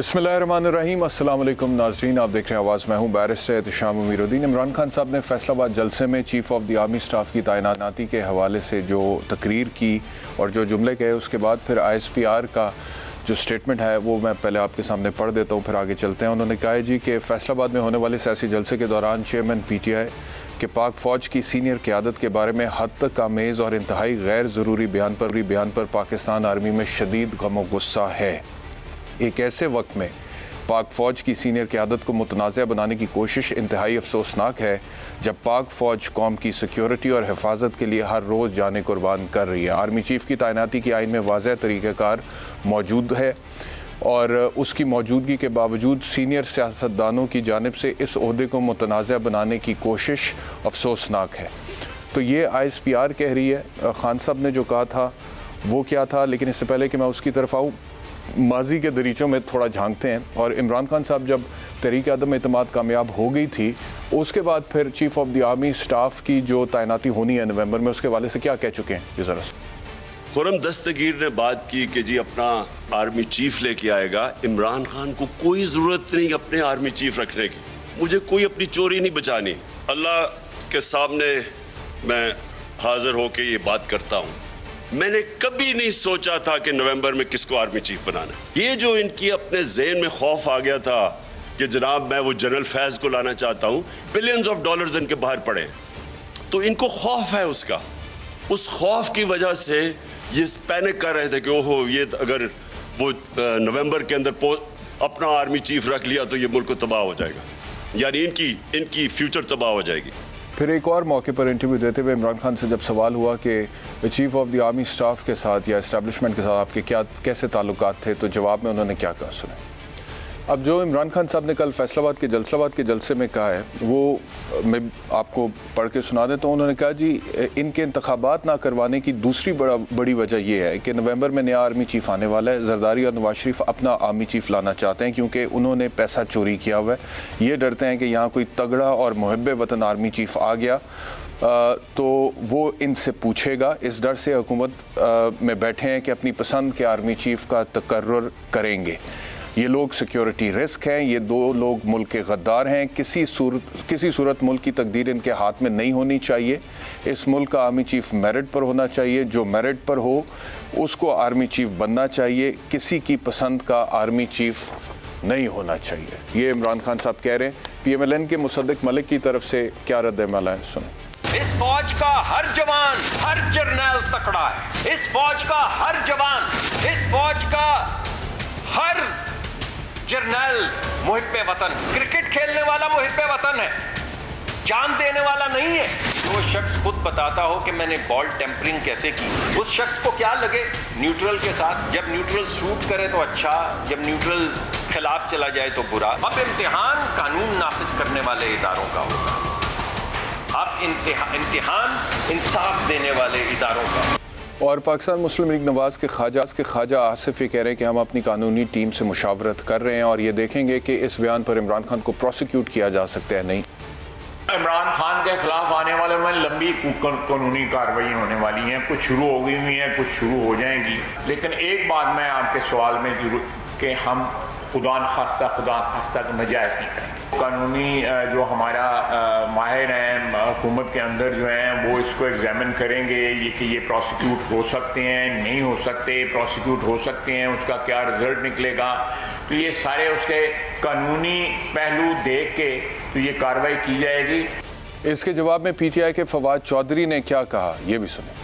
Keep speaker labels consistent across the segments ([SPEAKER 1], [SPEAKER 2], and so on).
[SPEAKER 1] बिस्मिल्लाहिर्रहमानिर्रहीम। अस्सलाम वालेकुम नाज़रीन, आप देख रहे हैं आवाज़। मैं हूँ बैरिस्टर एहतशाम अमीरुद्दीन। इमरान खान साहब ने फैसलाबाद जलसे में chief of the army staff की तैनाती के हवाले से जो तकरीर की और जो जुमले कहे, उसके बाद फिर ISPR का जो स्टेटमेंट है वो मैं पहले आपके सामने पढ़ देता हूँ, फिर आगे चलते हैं। उन्होंने कहा है जी कि फैसलाबाद में होने वाले सियासी जलसे के दौरान चेयरमैन PTI के पाक फ़ौज की सीनियर क़यादत के बारे में हद तक आमेज़ और इंतहाई गैर ज़रूरी बयान पर पाकिस्तान आर्मी में शदीद गम व गुस्सा है। एक ऐसे वक्त में पाक फ़ौज की सीनियर क़यादत को मुतनाज़ा बनाने की कोशिश इंतहाई अफसोसनाक है, जब पाक फ़ौज कौम की सिक्योरिटी और हिफाजत के लिए हर रोज़ जाने कुर्बान कर रही है। आर्मी चीफ़ की तैनाती की आइन में वाज़ेह तरीक़ाकार मौजूद है और उसकी मौजूदगी के बावजूद सीनियर सियासतदानों की जानिब से इस ओहदे को मुतनाज़ा बनाने की कोशिश अफसोसनाक है। तो ये ISPR कह रही है। खान साहब ने जो कहा था वो क्या था, लेकिन इससे पहले कि मैं उसकी तरफ आऊँ, माजी के दरीचों में थोड़ा झांकते हैं। और इमरान खान साहब जब तहरीक अदम एतमाद कामयाब हो गई थी, उसके बाद फिर chief of the army staff की जो तैनाती होनी है नवंबर में, उसके हवाले से क्या कह चुके हैं ये ज़रा।
[SPEAKER 2] खुर्रम दस्तगीर ने बात की कि जी अपना आर्मी चीफ लेके आएगा। इमरान खान को कोई ज़रूरत नहीं अपने आर्मी चीफ रखने की, मुझे कोई अपनी चोरी नहीं बचानी। अल्लाह के सामने मैं हाजिर होकर ये बात करता हूँ, मैंने कभी नहीं सोचा था कि नवंबर में किसको आर्मी चीफ बनाना। ये जो इनकी अपने ज़हन में खौफ आ गया था कि जनाब मैं वो जनरल फैज़ को लाना चाहता हूँ, बिलियंस ऑफ डॉलर्स इनके बाहर पड़े, तो इनको खौफ है उसका। उस खौफ की वजह से ये पैनिक कर रहे थे कि ओहो ये अगर वो नवंबर के अंदर अपना आर्मी चीफ रख लिया तो ये मुल्क को तबाह हो जाएगा, यानी इनकी फ्यूचर तबाह हो जाएगी।
[SPEAKER 1] फिर एक और मौके पर इंटरव्यू देते हुए इमरान खान से जब सवाल हुआ कि chief of the army staff के साथ या इस्टेब्लिशमेंट के साथ आपके कैसे ताल्लुकात थे, तो जवाब में उन्होंने क्या कहा सुने। अब जो इमरान खान साहब ने कल फैसलाबाद के जलसे में कहा है वो मैं आपको पढ़ के सुना दें। तो उन्होंने कहा जी इनके इंतखाबात ना करवाने की दूसरी बड़ी वजह यह है कि नवंबर में नया आर्मी चीफ आने वाला है। जरदारी और नवाज शरीफ अपना आर्मी चीफ लाना चाहते हैं क्योंकि उन्होंने पैसा चोरी किया हुआ है। ये डरते हैं कि यहाँ कोई तगड़ा और मुहब्बे वतन आर्मी चीफ आ गया तो वो इनसे पूछेगा। इस डर से हुकूमत में बैठे हैं कि अपनी पसंद के आर्मी चीफ का तकर्रुर करेंगे। ये लोग सिक्योरिटी रिस्क हैं, ये दो लोग मुल्क के गद्दार हैं। किसी सूरत मुल्क की तकदीर इनके हाथ में नहीं होनी चाहिए। इस मुल्क का आर्मी चीफ मेरिट पर होना चाहिए, जो मेरिट पर हो उसको आर्मी चीफ बनना चाहिए, किसी की पसंद का आर्मी चीफ नहीं होना चाहिए। ये इमरान खान साहब कह रहे हैं। PMLN के मुसद्दिक मलिक की तरफ से क्या रद्द-ए-अमल है, सुनो।
[SPEAKER 3] इस फौज का हर जवान, हर जर्नल तकड़ा है। इस फौज का हर जवान, इस फौज का हर जर्नल मुहिब्बे वतन, क्रिकेट खेलने वाला मुहिब्बे वतन है, जान देने वाला नहीं है। वो शख्स खुद बताता हो कि मैंने बॉल टेम्परिंग कैसे की, उस शख्स को क्या लगे न्यूट्रल के साथ। जब न्यूट्रल सूट करे तो अच्छा, जब न्यूट्रल खिलाफ चला जाए तो बुरा। अब इम्तिहान कानून नाफिज करने वाले इदारों का होगा, अब इम्तिहान इंसाफ देने वाले इदारों का।
[SPEAKER 1] और पाकिस्तान मुस्लिम लीग नवाज के ख्वाजा आसिफ ये कह रहे हैं कि हम अपनी कानूनी टीम से मुशावरत कर रहे हैं और ये देखेंगे कि इस बयान पर इमरान खान को प्रोसिक्यूट किया जा सकता है। नहीं,
[SPEAKER 4] इमरान खान के खिलाफ आने वाले में लंबी कानूनी कार्रवाई होने वाली हैं, कुछ शुरू हो गई हुई हैं, कुछ शुरू हो जाएंगी। लेकिन एक बात मैं आपके सवाल में जरूर कि हम खुदा खास्ता नजायज़ नहीं करेंगे। कानूनी जो हमारा माहिर हैं हुकूमत के अंदर जो हैं वो इसको एग्जामिन करेंगे कि ये प्रोसिक्यूट हो सकते हैं, नहीं हो सकते, प्रोसिक्यूट हो सकते हैं, उसका क्या रिजल्ट निकलेगा। तो ये सारे उसके कानूनी पहलू देख के तो ये कार्रवाई की जाएगी।
[SPEAKER 1] इसके जवाब में PTI के फवाद चौधरी ने क्या कहा, ये भी सुने।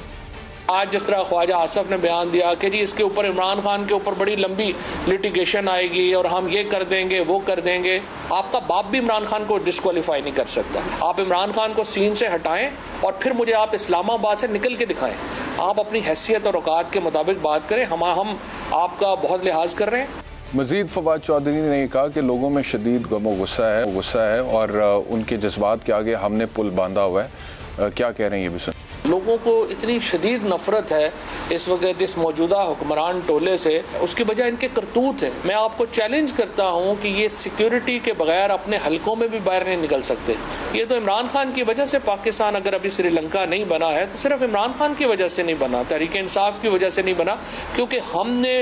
[SPEAKER 5] आज जिस तरह ख्वाजा आसिफ ने बयान दिया कि जी इसके ऊपर इमरान खान के ऊपर बड़ी लंबी लिटिगेशन आएगी और हम ये कर देंगे वो कर देंगे, आपका बाप भी इमरान खान को डिस्क्वालीफाई नहीं कर सकता। आप इमरान खान को सीन से हटाएं और फिर मुझे आप इस्लामाबाद से निकल के दिखाएं। आप अपनी हैसियत और औकात के मुताबिक बात करें, हम आपका बहुत लिहाज कर रहे हैं।
[SPEAKER 1] मजीद फवाद चौधरी ने कहा कि लोगों में शदीद गम गुस्सा है और उनके जज्बात के आगे हमने पुल बांधा हुआ है। क्या कह रहे हैं ये भी सुन।
[SPEAKER 5] लोगों को इतनी शदीद नफरत है इस वक्त इस मौजूदा हुक्मरान टोले से, उसकी वजह इनके करतूत है। मैं आपको चैलेंज करता हूँ कि ये सिक्योरिटी के बगैर अपने हलकों में भी बाहर नहीं निकल सकते। ये तो इमरान खान की वजह से पाकिस्तान अगर अभी श्रीलंका नहीं बना है तो सिर्फ इमरान खान की वजह से नहीं बना, तहरीक इंसाफ की वजह से नहीं बना, क्योंकि हमने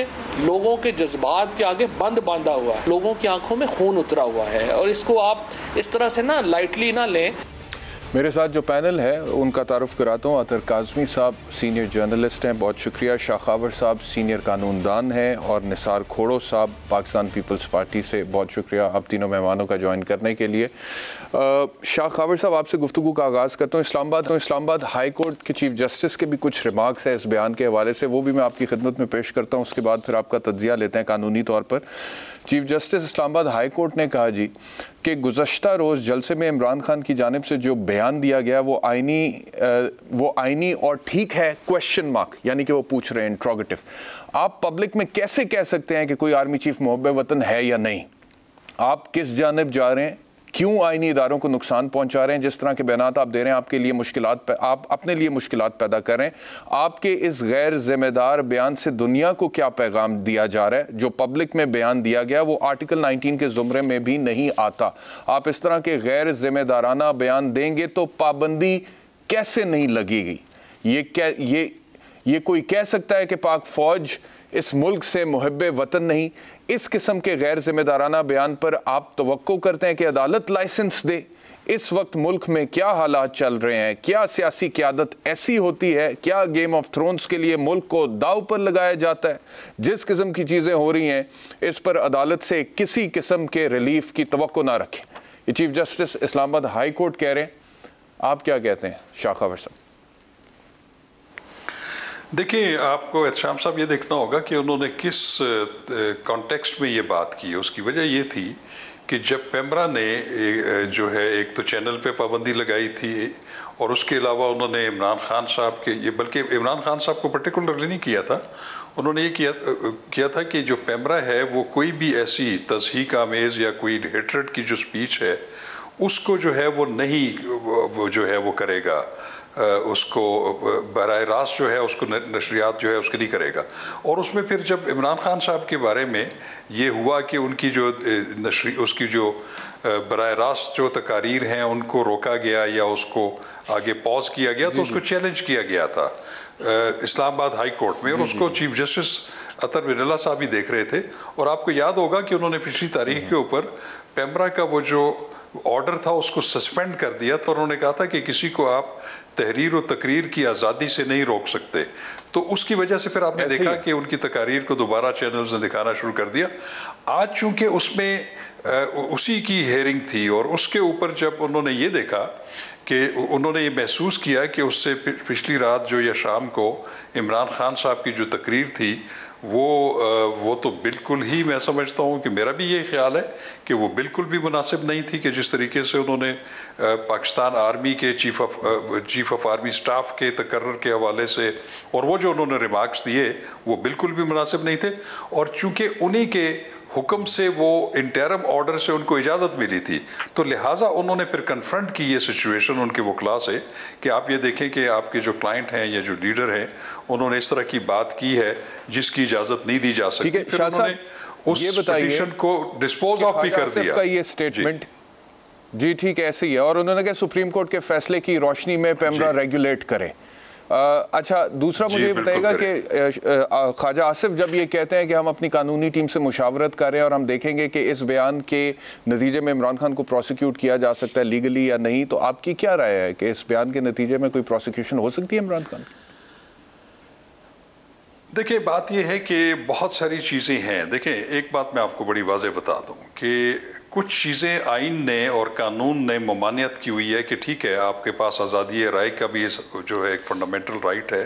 [SPEAKER 5] लोगों के जज्बात के आगे बंद बांधा हुआ है, लोगों की आंखों में खून उतरा हुआ है, और इसको आप इस तरह से ना लाइटली ना लें।
[SPEAKER 1] मेरे साथ जो पैनल है उनका तारुफ कराता हूँ। अतर काज़मी साहब सीनियर जर्नलिस्ट हैं, बहुत शुक्रिया। शाह खावर साहब सीनियर कानूनदान हैं, और निसार खोड़ो साहब पाकिस्तान पीपल्स पार्टी से, बहुत शुक्रिया आप तीनों मेहमानों का ज्वाइन करने के लिए। शाह खावर साहब, आपसे गुफ्तगू का आगाज़ करता हूँ। इस्लामाबाद हाई कोर्ट के चीफ जस्टिस के भी कुछ रिमार्क्स हैं इस बयान के हवाले से, वो भी मैं आपकी खिदमत में पेश करता हूँ, उसके बाद फिर आपका तज्जिया लेते हैं कानूनी तौर पर। Chief justice Islamabad high court ने कहा जी कि गुज़श्ता रोज़ जलसे में इमरान खान की जानिब से जो बयान दिया गया वो आईनी और ठीक है क्वेश्चन मार्क, यानी कि वो पूछ रहे हैं इंट्रोगेटिव। आप पब्लिक में कैसे कह सकते हैं कि कोई आर्मी चीफ मुहब्बे वतन है या नहीं? आप किस जानिब जा रहे हैं? क्यों आईनी इदारों को नुकसान पहुंचा रहे हैं? जिस तरह के बयानात आप दे रहे हैं आपके लिए मुश्किलात, आप अपने लिए मुश्किलात पैदा कर रहे हैं। आपके इस गैर जिम्मेदार बयान से दुनिया को क्या पैगाम दिया जा रहा है? जो पब्लिक में बयान दिया गया वो आर्टिकल 19 के जुमरे में भी नहीं आता। आप इस तरह के गैर जिम्मेदाराना बयान देंगे तो पाबंदी कैसे नहीं लगेगी? ये कोई कह सकता है कि पाक फौज इस मुल्क से मुहब्बे वतन नहीं? इस किस्म के गैर जिम्मेदाराना बयान पर आप तवक्को करते हैं कि अदालत लाइसेंस दे? इस वक्त मुल्क में क्या हालात चल रहे हैं? क्या सियासी क़यादत ऐसी होती है? क्या गेम ऑफ थ्रोन्स के लिए मुल्क को दाव पर लगाया जाता है? जिस किस्म की चीज़ें हो रही हैं इस पर अदालत से किसी किस्म के रिलीफ की तवक्को ना रखें। ये chief justice Islamabad high court कह रहे हैं, आप क्या कहते हैं शाह खावर साहब?
[SPEAKER 6] देखिए, आपको एहतशाम साहब ये देखना होगा कि उन्होंने किस कॉन्टेक्स्ट में ये बात की। उसकी वजह ये थी कि जब पेमरा ने जो है एक तो चैनल पे पाबंदी लगाई थी, और उसके अलावा उन्होंने इमरान खान साहब के, ये बल्कि इमरान खान साहब को पर्टिकुलरली नहीं किया था, उन्होंने ये किया था कि जो पेमरा है वो कोई भी ऐसी तज़हीक आमेज़ या कोई हेट्रेड की जो स्पीच है उसको जो है वो नहीं जो है वो करेगा, उसको बराह रास्त जो है उसको नशरियात जो है उसके नहीं करेगा। और उसमें फिर जब इमरान खान साहब के बारे में ये हुआ कि उनकी जो उसकी जो बराह रास्त जो तकारीर हैं उनको रोका गया या उसको आगे पॉज किया गया, तो उसको चैलेंज किया गया था इस्लामाबाद हाई कोर्ट में, और उसको चीफ जस्टिस अतर बिरला साहब ही देख रहे थे। और आपको याद होगा कि उन्होंने पिछली तारीख के ऊपर पेमरा का वो जो ऑर्डर था उसको सस्पेंड कर दिया, तो उन्होंने कहा था कि किसी को आप तहरीर और तकरीर की आज़ादी से नहीं रोक सकते। तो उसकी वजह से फिर आपने देखा कि उनकी तकारीर को दोबारा चैनल्स ने दिखाना शुरू कर दिया। आज चूंकि उसमें उसी की हेयरिंग थी, और उसके ऊपर जब उन्होंने ये देखा कि उन्होंने ये महसूस किया कि उससे पिछली रात जो या शाम को इमरान खान साहब की जो तकरीर थी वो तो बिल्कुल ही, मैं समझता हूँ कि मेरा भी ये ख्याल है कि वो बिल्कुल भी मुनासिब नहीं थी कि जिस तरीके से उन्होंने पाकिस्तान आर्मी के चीफ ऑफ आर्मी स्टाफ के तकर्रर के हवाले से, और वो जो उन्होंने रिमार्क्स दिए वो बिल्कुल भी मुनासिब नहीं थे। और चूँकि उन्हीं के हुक्म से वो इंटरम ऑर्डर से उनको इजाज़त मिली थी, तो लिहाजा उन्होंने फिर कन्फ्रंट की ये सिचुएशन उनके वकला से कि आप ये देखें कि आपके जो क्लाइंट हैं या जो लीडर हैं उन्होंने इस तरह की बात की है जिसकी इजाज़त नहीं दी जा सकती। फिर उन्होंने उस पिटीशन को डिस्पोज ऑफ भी कर दिया।
[SPEAKER 1] ये स्टेटमेंट जी ठीक ऐसे ही है, और उन्होंने कहा सुप्रीम कोर्ट के फैसले की रोशनी में पेमरा रेगुलेट करे। अच्छा, दूसरा मुझे बताइएगा कि ख्वाजा आसिफ जब ये कहते हैं कि हम अपनी कानूनी टीम से मुशावरत करें और हम देखेंगे कि इस बयान के नतीजे में इमरान खान को प्रोसिक्यूट किया जा सकता है लीगली या नहीं, तो आपकी क्या राय है कि इस बयान के नतीजे में कोई प्रोसिक्यूशन हो सकती है इमरान खान?
[SPEAKER 6] देखिए, बात यह है कि बहुत सारी चीज़ें हैं। देखिए, एक बात मैं आपको बड़ी वाज़ेह बता दूं कि कुछ चीज़ें आइन ने और कानून ने ममानियत की हुई है कि ठीक है, आपके पास आज़ादी राय का भी जो है एक फंडामेंटल राइट है,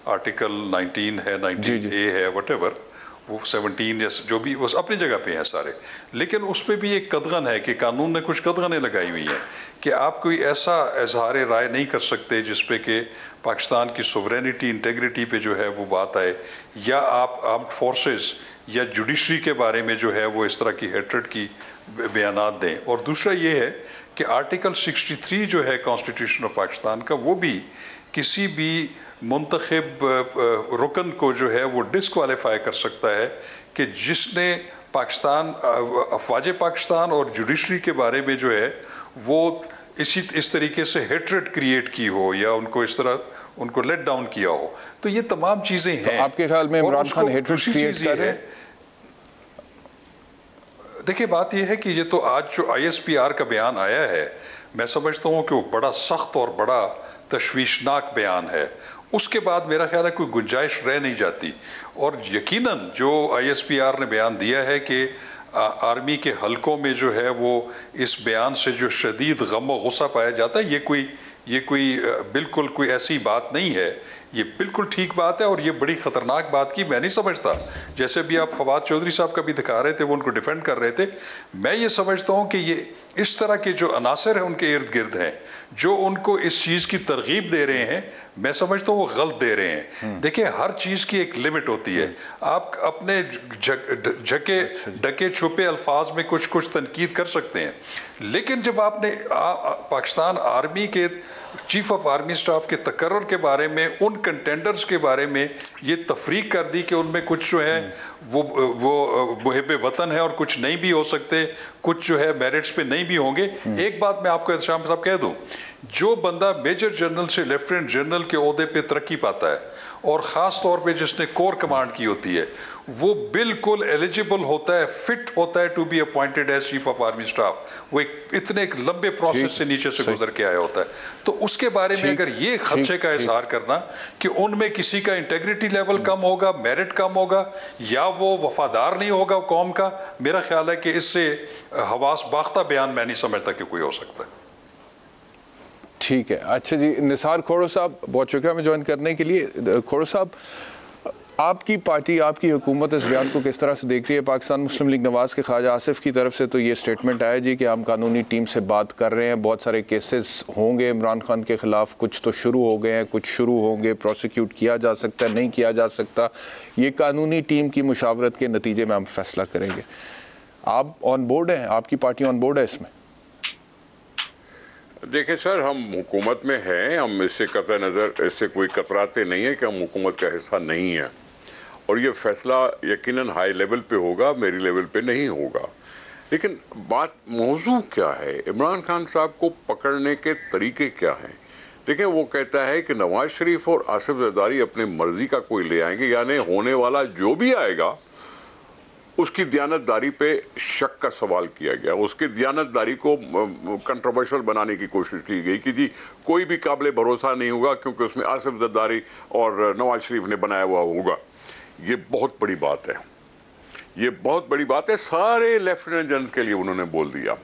[SPEAKER 6] आर्टिकल 19 है, 19A है, वटेवर वो 17 या जो भी वो अपनी जगह पे हैं सारे। लेकिन उस पर भी एक कदगन है कि कानून ने कुछ कदगनें लगाई हुई हैं कि आप कोई ऐसा इजहार राय नहीं कर सकते जिस पे कि पाकिस्तान की सोवरेनिटी, इंटेग्रिटी पे जो है वो बात आए, या आप आर्म्ड फोर्सेस या जुडिशरी के बारे में जो है वो इस तरह की हेट्रेड की बयानात दें। और दूसरा ये है कि आर्टिकल 63 जो है कॉन्स्टिट्यूशन ऑफ पाकिस्तान का, वो भी किसी भी मुंतखब रुकन को जो है वो डिस्क्वालीफाई कर सकता है कि जिसने पाकिस्तान, अफवाज पाकिस्तान और जुडिशरी के बारे में जो है वो इस तरीके से हेट्रेड क्रिएट की हो या उनको इस तरह उनको लेट डाउन किया हो। तो ये तमाम चीज़ें हैं।
[SPEAKER 1] तो आपके ख्याल में इमरान खान हेट्रेड क्रिएट कर रहे हैं?
[SPEAKER 6] देखिए, बात यह है कि ये तो आज जो ISPR का बयान आया है, मैं समझता हूँ कि वो बड़ा सख्त और बड़ा तशवीशनाक बयान है। उसके बाद मेरा ख्याल है कोई गुंजाइश रह नहीं जाती। और यकीनन जो ISPR ने बयान दिया है कि आर्मी के हलकों में जो है वो इस बयान से जो शदीद गम व गुस्सा पाया जाता है, ये कोई बिल्कुल कोई ऐसी बात नहीं है। ये बिल्कुल ठीक बात है और ये बड़ी ख़तरनाक बात की मैं नहीं समझता। जैसे भी आप फवाद चौधरी साहब का भी दिखा रहे थे, वो उनको डिफेंड कर रहे थे, मैं ये समझता हूँ कि ये इस तरह के जो अनासर हैं उनके इर्द गिर्द हैं जो उनको इस चीज़ की तरगीब दे रहे हैं, मैं समझता हूँ वो गलत दे रहे हैं। देखिए, हर चीज़ की एक लिमिट होती है। आप अपने झके ढके छुपे अल्फाज में कुछ कुछ तनकीद कर सकते हैं, लेकिन जब आपने पाकिस्तान आर्मी के चीफ ऑफ आर्मी स्टाफ के तकर्रुर के बारे में, उन कंटेंडर्स के बारे में ये तफरीक कर दी कि उनमें कुछ जो है वो मुहिब वतन है और कुछ नहीं भी हो सकते, कुछ जो है मेरिट्स पे नहीं भी होंगे। एक बात मैं आपको एहतशाम साहब कह दूं, जो बंदा मेजर जनरल से लेफ्टिनेंट जनरल के ओहदे पे तरक्की पाता है और ख़ास तौर पे जिसने कोर कमांड की होती है, वो बिल्कुल एलिजिबल होता है, फिट होता है to be appointed as chief of army staff. वो इतने एक लंबे प्रोसेस से नीचे से गुजर के आया होता है। तो उसके बारे में अगर ये खदशे का इजहार करना कि उनमें किसी का इंटेग्रिटी लेवल कम होगा, मेरिट कम होगा या वो वफादार नहीं होगा कौम का, मेरा ख्याल है कि इससे हवास बाख्ता बयान मैं नहीं समझता कि कोई हो सकता है।
[SPEAKER 1] ठीक है, अच्छा जी, निसार खोड़ो साहब, बहुत शुक्रिया में ज्वाइन करने के लिए। खोड़ो साहब, आपकी पार्टी, आपकी हुकूमत इस बयान को किस तरह से देख रही है? पाकिस्तान मुस्लिम लीग नवाज़ के ख्वाजा आसिफ की तरफ से तो ये स्टेटमेंट आया जी कि हम कानूनी टीम से बात कर रहे हैं, बहुत सारे केसेस होंगे इमरान खान के ख़िलाफ़, कुछ तो शुरू हो गए हैं, कुछ शुरू होंगे, प्रोसिक्यूट किया जा सकता है, नहीं किया जा सकता, ये कानूनी टीम की मुशावरत के नतीजे में हम फैसला करेंगे। आप ऑन बोर्ड हैं? आपकी पार्टी ऑन बोर्ड है इसमें?
[SPEAKER 7] देखिए सर, हम हुकूमत में हैं, हम इससे कतई नज़र इससे कोई कतराते नहीं है कि हम हुकूमत का हिस्सा नहीं हैं, और ये फैसला यकीनन हाई लेवल पे होगा, मेरी लेवल पे नहीं होगा। लेकिन बात मौजू क्या है, इमरान खान साहब को पकड़ने के तरीके क्या हैं? देखिए, वो कहता है कि नवाज शरीफ और आसिफ जरदारी अपनी मर्जी का कोई ले आएंगे, यानी होने वाला जो भी आएगा उसकी दियानतदारी पे शक का सवाल किया गया, उसकी दियानतदारी को कंट्रोवर्शियल बनाने की कोशिश की गई कि जी कोई भी काबिल भरोसा नहीं होगा क्योंकि उसमें आसिफ जरदारी और नवाज शरीफ ने बनाया हुआ होगा। ये बहुत बड़ी बात है, ये बहुत बड़ी बात है। सारे लेफ्टिनेंट जनरल के लिए उन्होंने बोल दिया।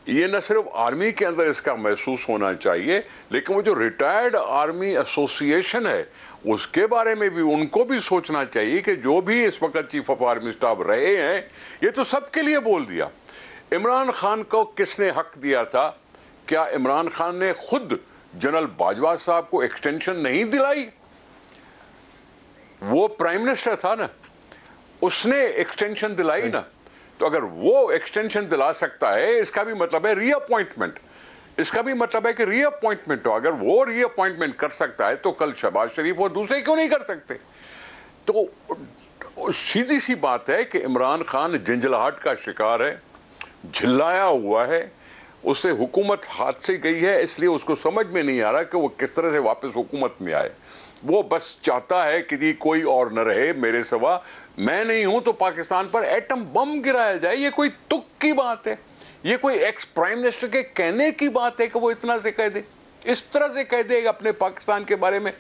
[SPEAKER 7] ये न सिर्फ आर्मी के अंदर इसका महसूस होना चाहिए, लेकिन वो जो रिटायर्ड आर्मी एसोसिएशन है उसके बारे में भी उनको भी सोचना चाहिए कि जो भी इस वक्त चीफ ऑफ आर्मी स्टाफ रहे हैं, ये तो सबके लिए बोल दिया। इमरान खान को किसने हक दिया था? क्या इमरान खान ने खुद जनरल बाजवा साहब को एक्सटेंशन नहीं दिलाई? वो प्राइम मिनिस्टर था ना, उसने एक्सटेंशन दिलाई ना। तो अगर वो एक्सटेंशन दिला सकता है, इसका भी मतलब है रीअपॉइंटमेंट, इसका भी मतलब है कि रीअपॉइंटमेंट हो। अगर वो रीअपॉइंटमेंट कर सकता है तो कल शहबाज शरीफ और दूसरे क्यों नहीं कर सकते? तो सीधी सी बात है कि इमरान खान झंझलाहट का शिकार है, झिल्लाया हुआ है, उससे हुकूमत हाथ से गई है, इसलिए उसको समझ में नहीं आ रहा कि वो किस तरह से वापस हुकूमत में आए। वो बस चाहता है कि जी कोई और न रहे मेरे सिवा, मैं नहीं हूं तो पाकिस्तान पर एटम बम गिराया जाए। ये कोई तुक की बात है? ये कोई एक्स प्राइम मिनिस्टर के कहने की बात है कि वो इतना से कह दे, इस तरह से कह दे अपने पाकिस्तान के बारे में?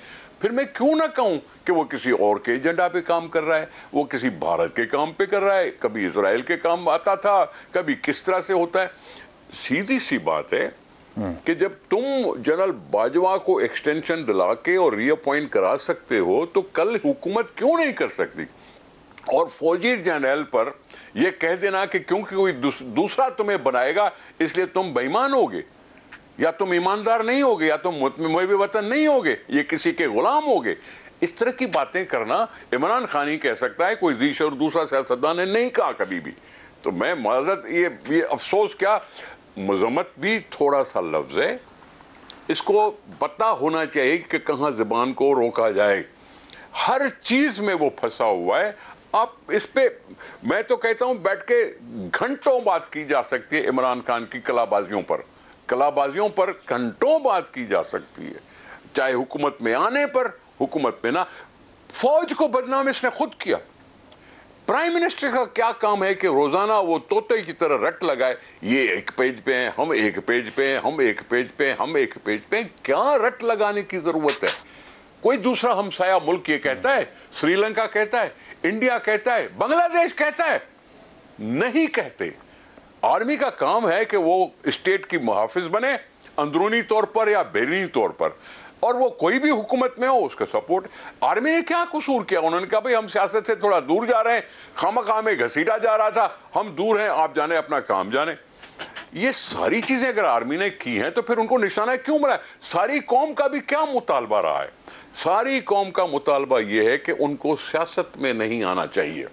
[SPEAKER 7] फिर मैं क्यों ना कहूं कि वो किसी और के एजेंडा पे काम कर रहा है, वो किसी भारत के काम पे कर रहा है, कभी इजराइल के काम आता था, कभी किस तरह से होता है। सीधी सी बात है कि जब तुम जनरल बाजवा को एक्सटेंशन दिला के और रीअपॉइंट करा सकते हो तो कल हुकूमत क्यों नहीं कर सकती? और फौजी जनरल पर यह कह देना कि क्योंकि कोई दूसरा तुम्हें बनाएगा इसलिए तुम बेईमान होगे, या तुम ईमानदार नहीं होगे, या तुम मुहिब वतन नहीं होगे, ये किसी के गुलाम होगे, इस तरह की बातें करना इमरान खान ही कह सकता है, कोई जीश और दूसरा सियासतदान ने नहीं कहा कभी भी। तो मैं माजरत, ये अफसोस क्या, मजम्मत भी थोड़ा सा लफ्ज है, इसको पता होना चाहिए कि कहाँ ज़बान को रोका जाए। हर चीज़ में वो फंसा हुआ है। आप इस पे, मैं तो कहता हूं बैठ के घंटों बात की जा सकती है इमरान खान की कलाबाजियों पर घंटों बात की जा सकती है, चाहे हुकूमत में आने पर, हुकूमत में ना। फौज को बदनाम इसने खुद किया। प्राइम मिनिस्टर का क्या काम है कि रोजाना वो तोते की तरह रट लगाए, ये एक पेज पे हैं, हम एक पेज पे हैं, हम एक पेज पे हैं, हम एक पेज पे हैं। क्या रट लगाने की जरूरत है? कोई दूसरा हमसाया मुल्क ये कहता है, श्रीलंका कहता है, इंडिया कहता है, बांग्लादेश कहता है, नहीं कहते। आर्मी का काम है कि वो स्टेट की मुहाफिज बने, अंदरूनी तौर पर या बैरूनी तौर पर, और वो कोई भी हुकूमत में हो उसका सपोर्ट। आर्मी ने क्या कसूर किया? उन्होंने कहा भाई हम सियासत से थोड़ा दूर जा रहे हैं, खामखा में घसीटा जा रहा था, हम दूर हैं, आप जाने अपना काम जाने। ये सारी चीजें अगर आर्मी ने की हैं तो फिर उनको निशाना क्यों बनाया? सारी कौम का भी क्या मुतालबा रहा है? सारी कौम का मुतालबा यह है कि उनको सियासत में नहीं आना चाहिए,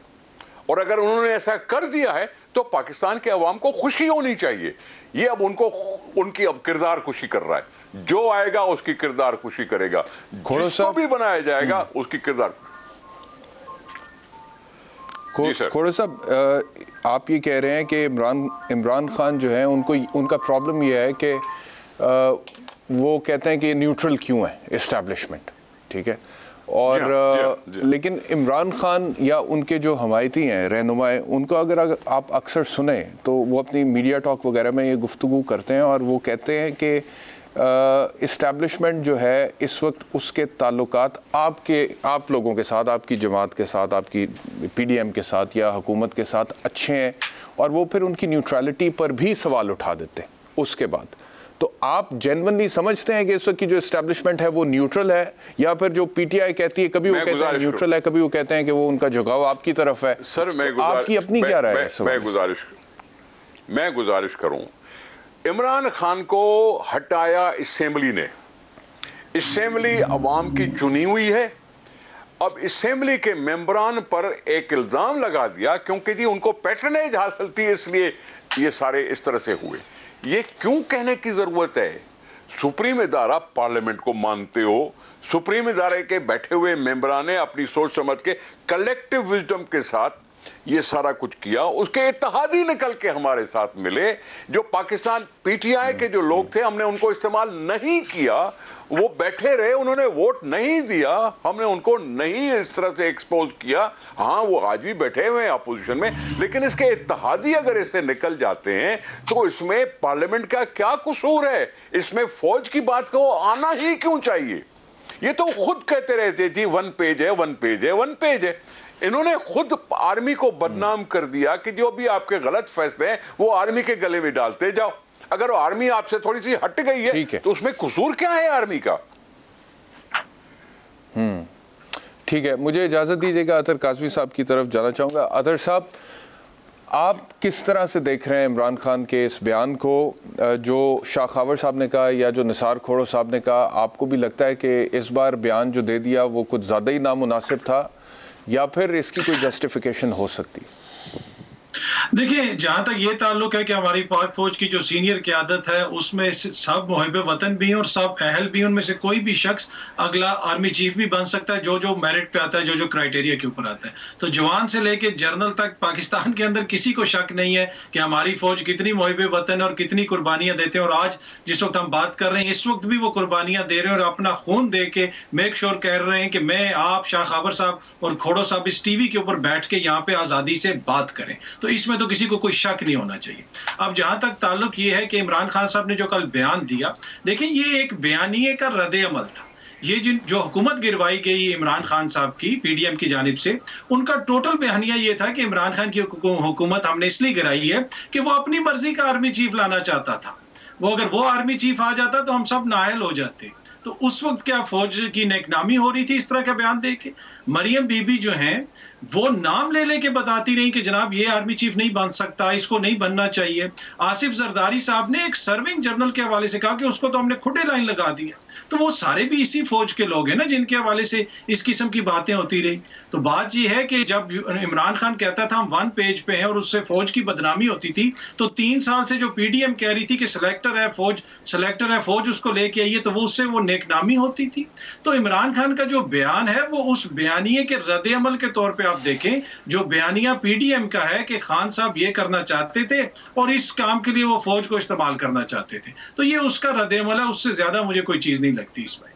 [SPEAKER 7] और अगर उन्होंने ऐसा कर दिया है तो पाकिस्तान के अवाम को खुशी होनी चाहिए। ये अब उनकी अब किरदार खुशी कर रहा है, जो आएगा उसकी किरदार खुशी करेगा, जिसको भी बनाया जाएगा उसकी किरदार।
[SPEAKER 1] खोड़ो साहब, आप ये कह रहे हैं कि इमरान खान जो है उनका प्रॉब्लम ये है कि वो कहते हैं कि न्यूट्रल क्यों है इस्टेब्लिशमेंट, ठीक है, और लेकिन इमरान खान या उनके जो हमायती हैं, रहनुमाएं, उनको अगर आप अक्सर सुने तो वो अपनी मीडिया टॉक वगैरह में ये गुफ्तगू करते हैं और वो कहते हैं कि इस्टेब्लिशमेंट जो है इस वक्त उसके ताल्लुकात आप लोगों के साथ, आपकी जमात के साथ, आपकी पीडीएम के साथ या हुकूमत के साथ अच्छे हैं, और वो फिर उनकी न्यूट्रलिटी पर भी सवाल उठा देते हैं उसके बाद। तो आप जेन्युइनली समझते हैं कि इस वक्त की जो एस्टेब्लिशमेंट है वो न्यूट्रल है, या फिर जो पीटीआई कहती है कभी वो कहते हैं न्यूट्रल है, कभी वो कहते हैं कि वो उनका झुकाव आपकी तरफ है?
[SPEAKER 7] सर
[SPEAKER 1] आपकी अपनी क्या राय है?
[SPEAKER 7] मैं गुजारिश करूं, इमरान खान को हटाया असेंबली ने। असेंबली अवाम की चुनी हुई है। अब असेंबली के मेंबरान पर एक इल्जाम लगा दिया क्योंकि जी उनको पैटर्नेज हासिल थी, इसलिए ये सारे इस तरह से हुए। ये क्यों कहने की जरूरत है? सुप्रीम इदारा पार्लियामेंट को मानते हो, सुप्रीम इदारे के बैठे हुए मेंबरान ने अपनी सोच समझ के कलेक्टिव विजडम के साथ ये सारा कुछ किया। उसके इत्तेहादी निकल के हमारे साथ मिले, जो पाकिस्तान पीटीआई के जो लोग थे, हमने उनको इस्तेमाल नहीं किया, वो बैठे रहे, उन्होंने वोट नहीं दिया, हमने उनको नहीं इस तरह से एक्सपोज किया। हाँ, वो आज भी बैठे हुए हैं अपोजिशन में, लेकिन इसके इत्तेहादी अगर इससे निकल जाते हैं तो इसमें पार्लियामेंट का क्या कसूर है? इसमें फौज की बात को आना ही क्यों चाहिए? ये तो खुद कहते रहते जी वन पेज है, वन पेज है, वन पेज है। इन्होंने खुद आर्मी को बदनाम कर दिया कि जो भी आपके गलत फैसले हैं वो आर्मी के गले में डालते जाओ। अगर आर्मी आपसे थोड़ी सी हट गई है तो उसमें कसूर क्या है आर्मी का?
[SPEAKER 1] ठीक है, मुझे इजाजत दीजिएगा, अतर काजमी साहब की तरफ जाना चाहूंगा। अतर साहब, आप किस तरह से देख रहे हैं इमरान खान के इस बयान को, जो शाह खावर साहब ने कहा या जो निसार खोड़ो साहब ने कहा? आपको भी लगता है कि इस बार बयान जो दे दिया वो कुछ ज़्यादा ही नामुनासिब था, या फिर इसकी कोई जस्टिफिकेशन हो सकती?
[SPEAKER 8] देखिए, जहां तक ये ताल्लुक है कि हमारी पाक फौज की जो सीनियर क़यादत है उसमें सब मुहिब वतन भी हैं और सब अहल भी हैं। उनमें से कोई भी शख्स अगला आर्मी चीफ भी बन सकता है, जो जो मेरिट पे आता है, जो जो क्राइटेरिया के ऊपर आता है। तो जवान से लेके जनरल तक पाकिस्तान के अंदर किसी को शक नहीं है कि हमारी फौज कितनी मुहिब वतन और कितनी कुर्बानियां देते हैं। और आज जिस वक्त हम बात कर रहे हैं, इस वक्त भी वो कुर्बानियां दे रहे हैं और अपना खून दे के मेक श्योर कर रहे हैं कि मैं, आप, शाह खावर साहब और खोड़ो साहब इस टीवी के ऊपर बैठ के यहाँ पे आज़ादी से बात करें। तो इसमें तो किसी को कोई शक नहीं होना चाहिए। अब जहां तक ताल्लुक ये है कि इमरान खान साहब ने जो कल बयान दिया, देखिए ये एक बयानिए का रद्द-ए-अमल था। ये जो हुकूमत गिरवाई गई इमरान खान साहब की पीडीएम की जानिब से, उनका टोटल बयानिया ये था कि इमरान खान की हुकूमत हमने इसलिए गिराई है कि वो अपनी मर्जी का आर्मी चीफ लाना चाहता था। वो अगर वो आर्मी चीफ आ जाता तो हम सब नाअहल हो जाते। तो उस वक्त क्या फौज की नेकनामी हो रही थी इस तरह का बयान दे के? मरियम बीबी जो हैं वो नाम ले लेके बताती रही कि जनाब ये आर्मी चीफ नहीं बन सकता, इसको नहीं बनना चाहिए। आसिफ जरदारी साहब ने एक सर्विंग जनरल के हवाले से कहा कि उसको तो हमने खुदे लाइन लगा दी है। तो वो सारे भी इसी फौज के लोग हैं ना जिनके हवाले से इस किस्म की बातें होती रही। तो बात ये है कि जब इमरान खान कहता था हम 1 पेज पे हैं और उससे फौज की बदनामी होती थी, तो 3 साल से जो पीडीएम कह रही थी कि सिलेक्टर है फौज उसको लेके आई है, तो वो उससे वो नेकनामी होती थी। तो इमरान खान का जो बयान है वो उस बयानिए के रद्द अमल के तौर पे आप देखें, जो बयानिया पीडीएम का है कि खान साहब ये करना चाहते थे और इस काम के लिए वो फौज को इस्तेमाल करना चाहते थे, तो ये उसका रद्द अमल है। उससे ज्यादा मुझे कोई चीज नहीं लगती इसमें।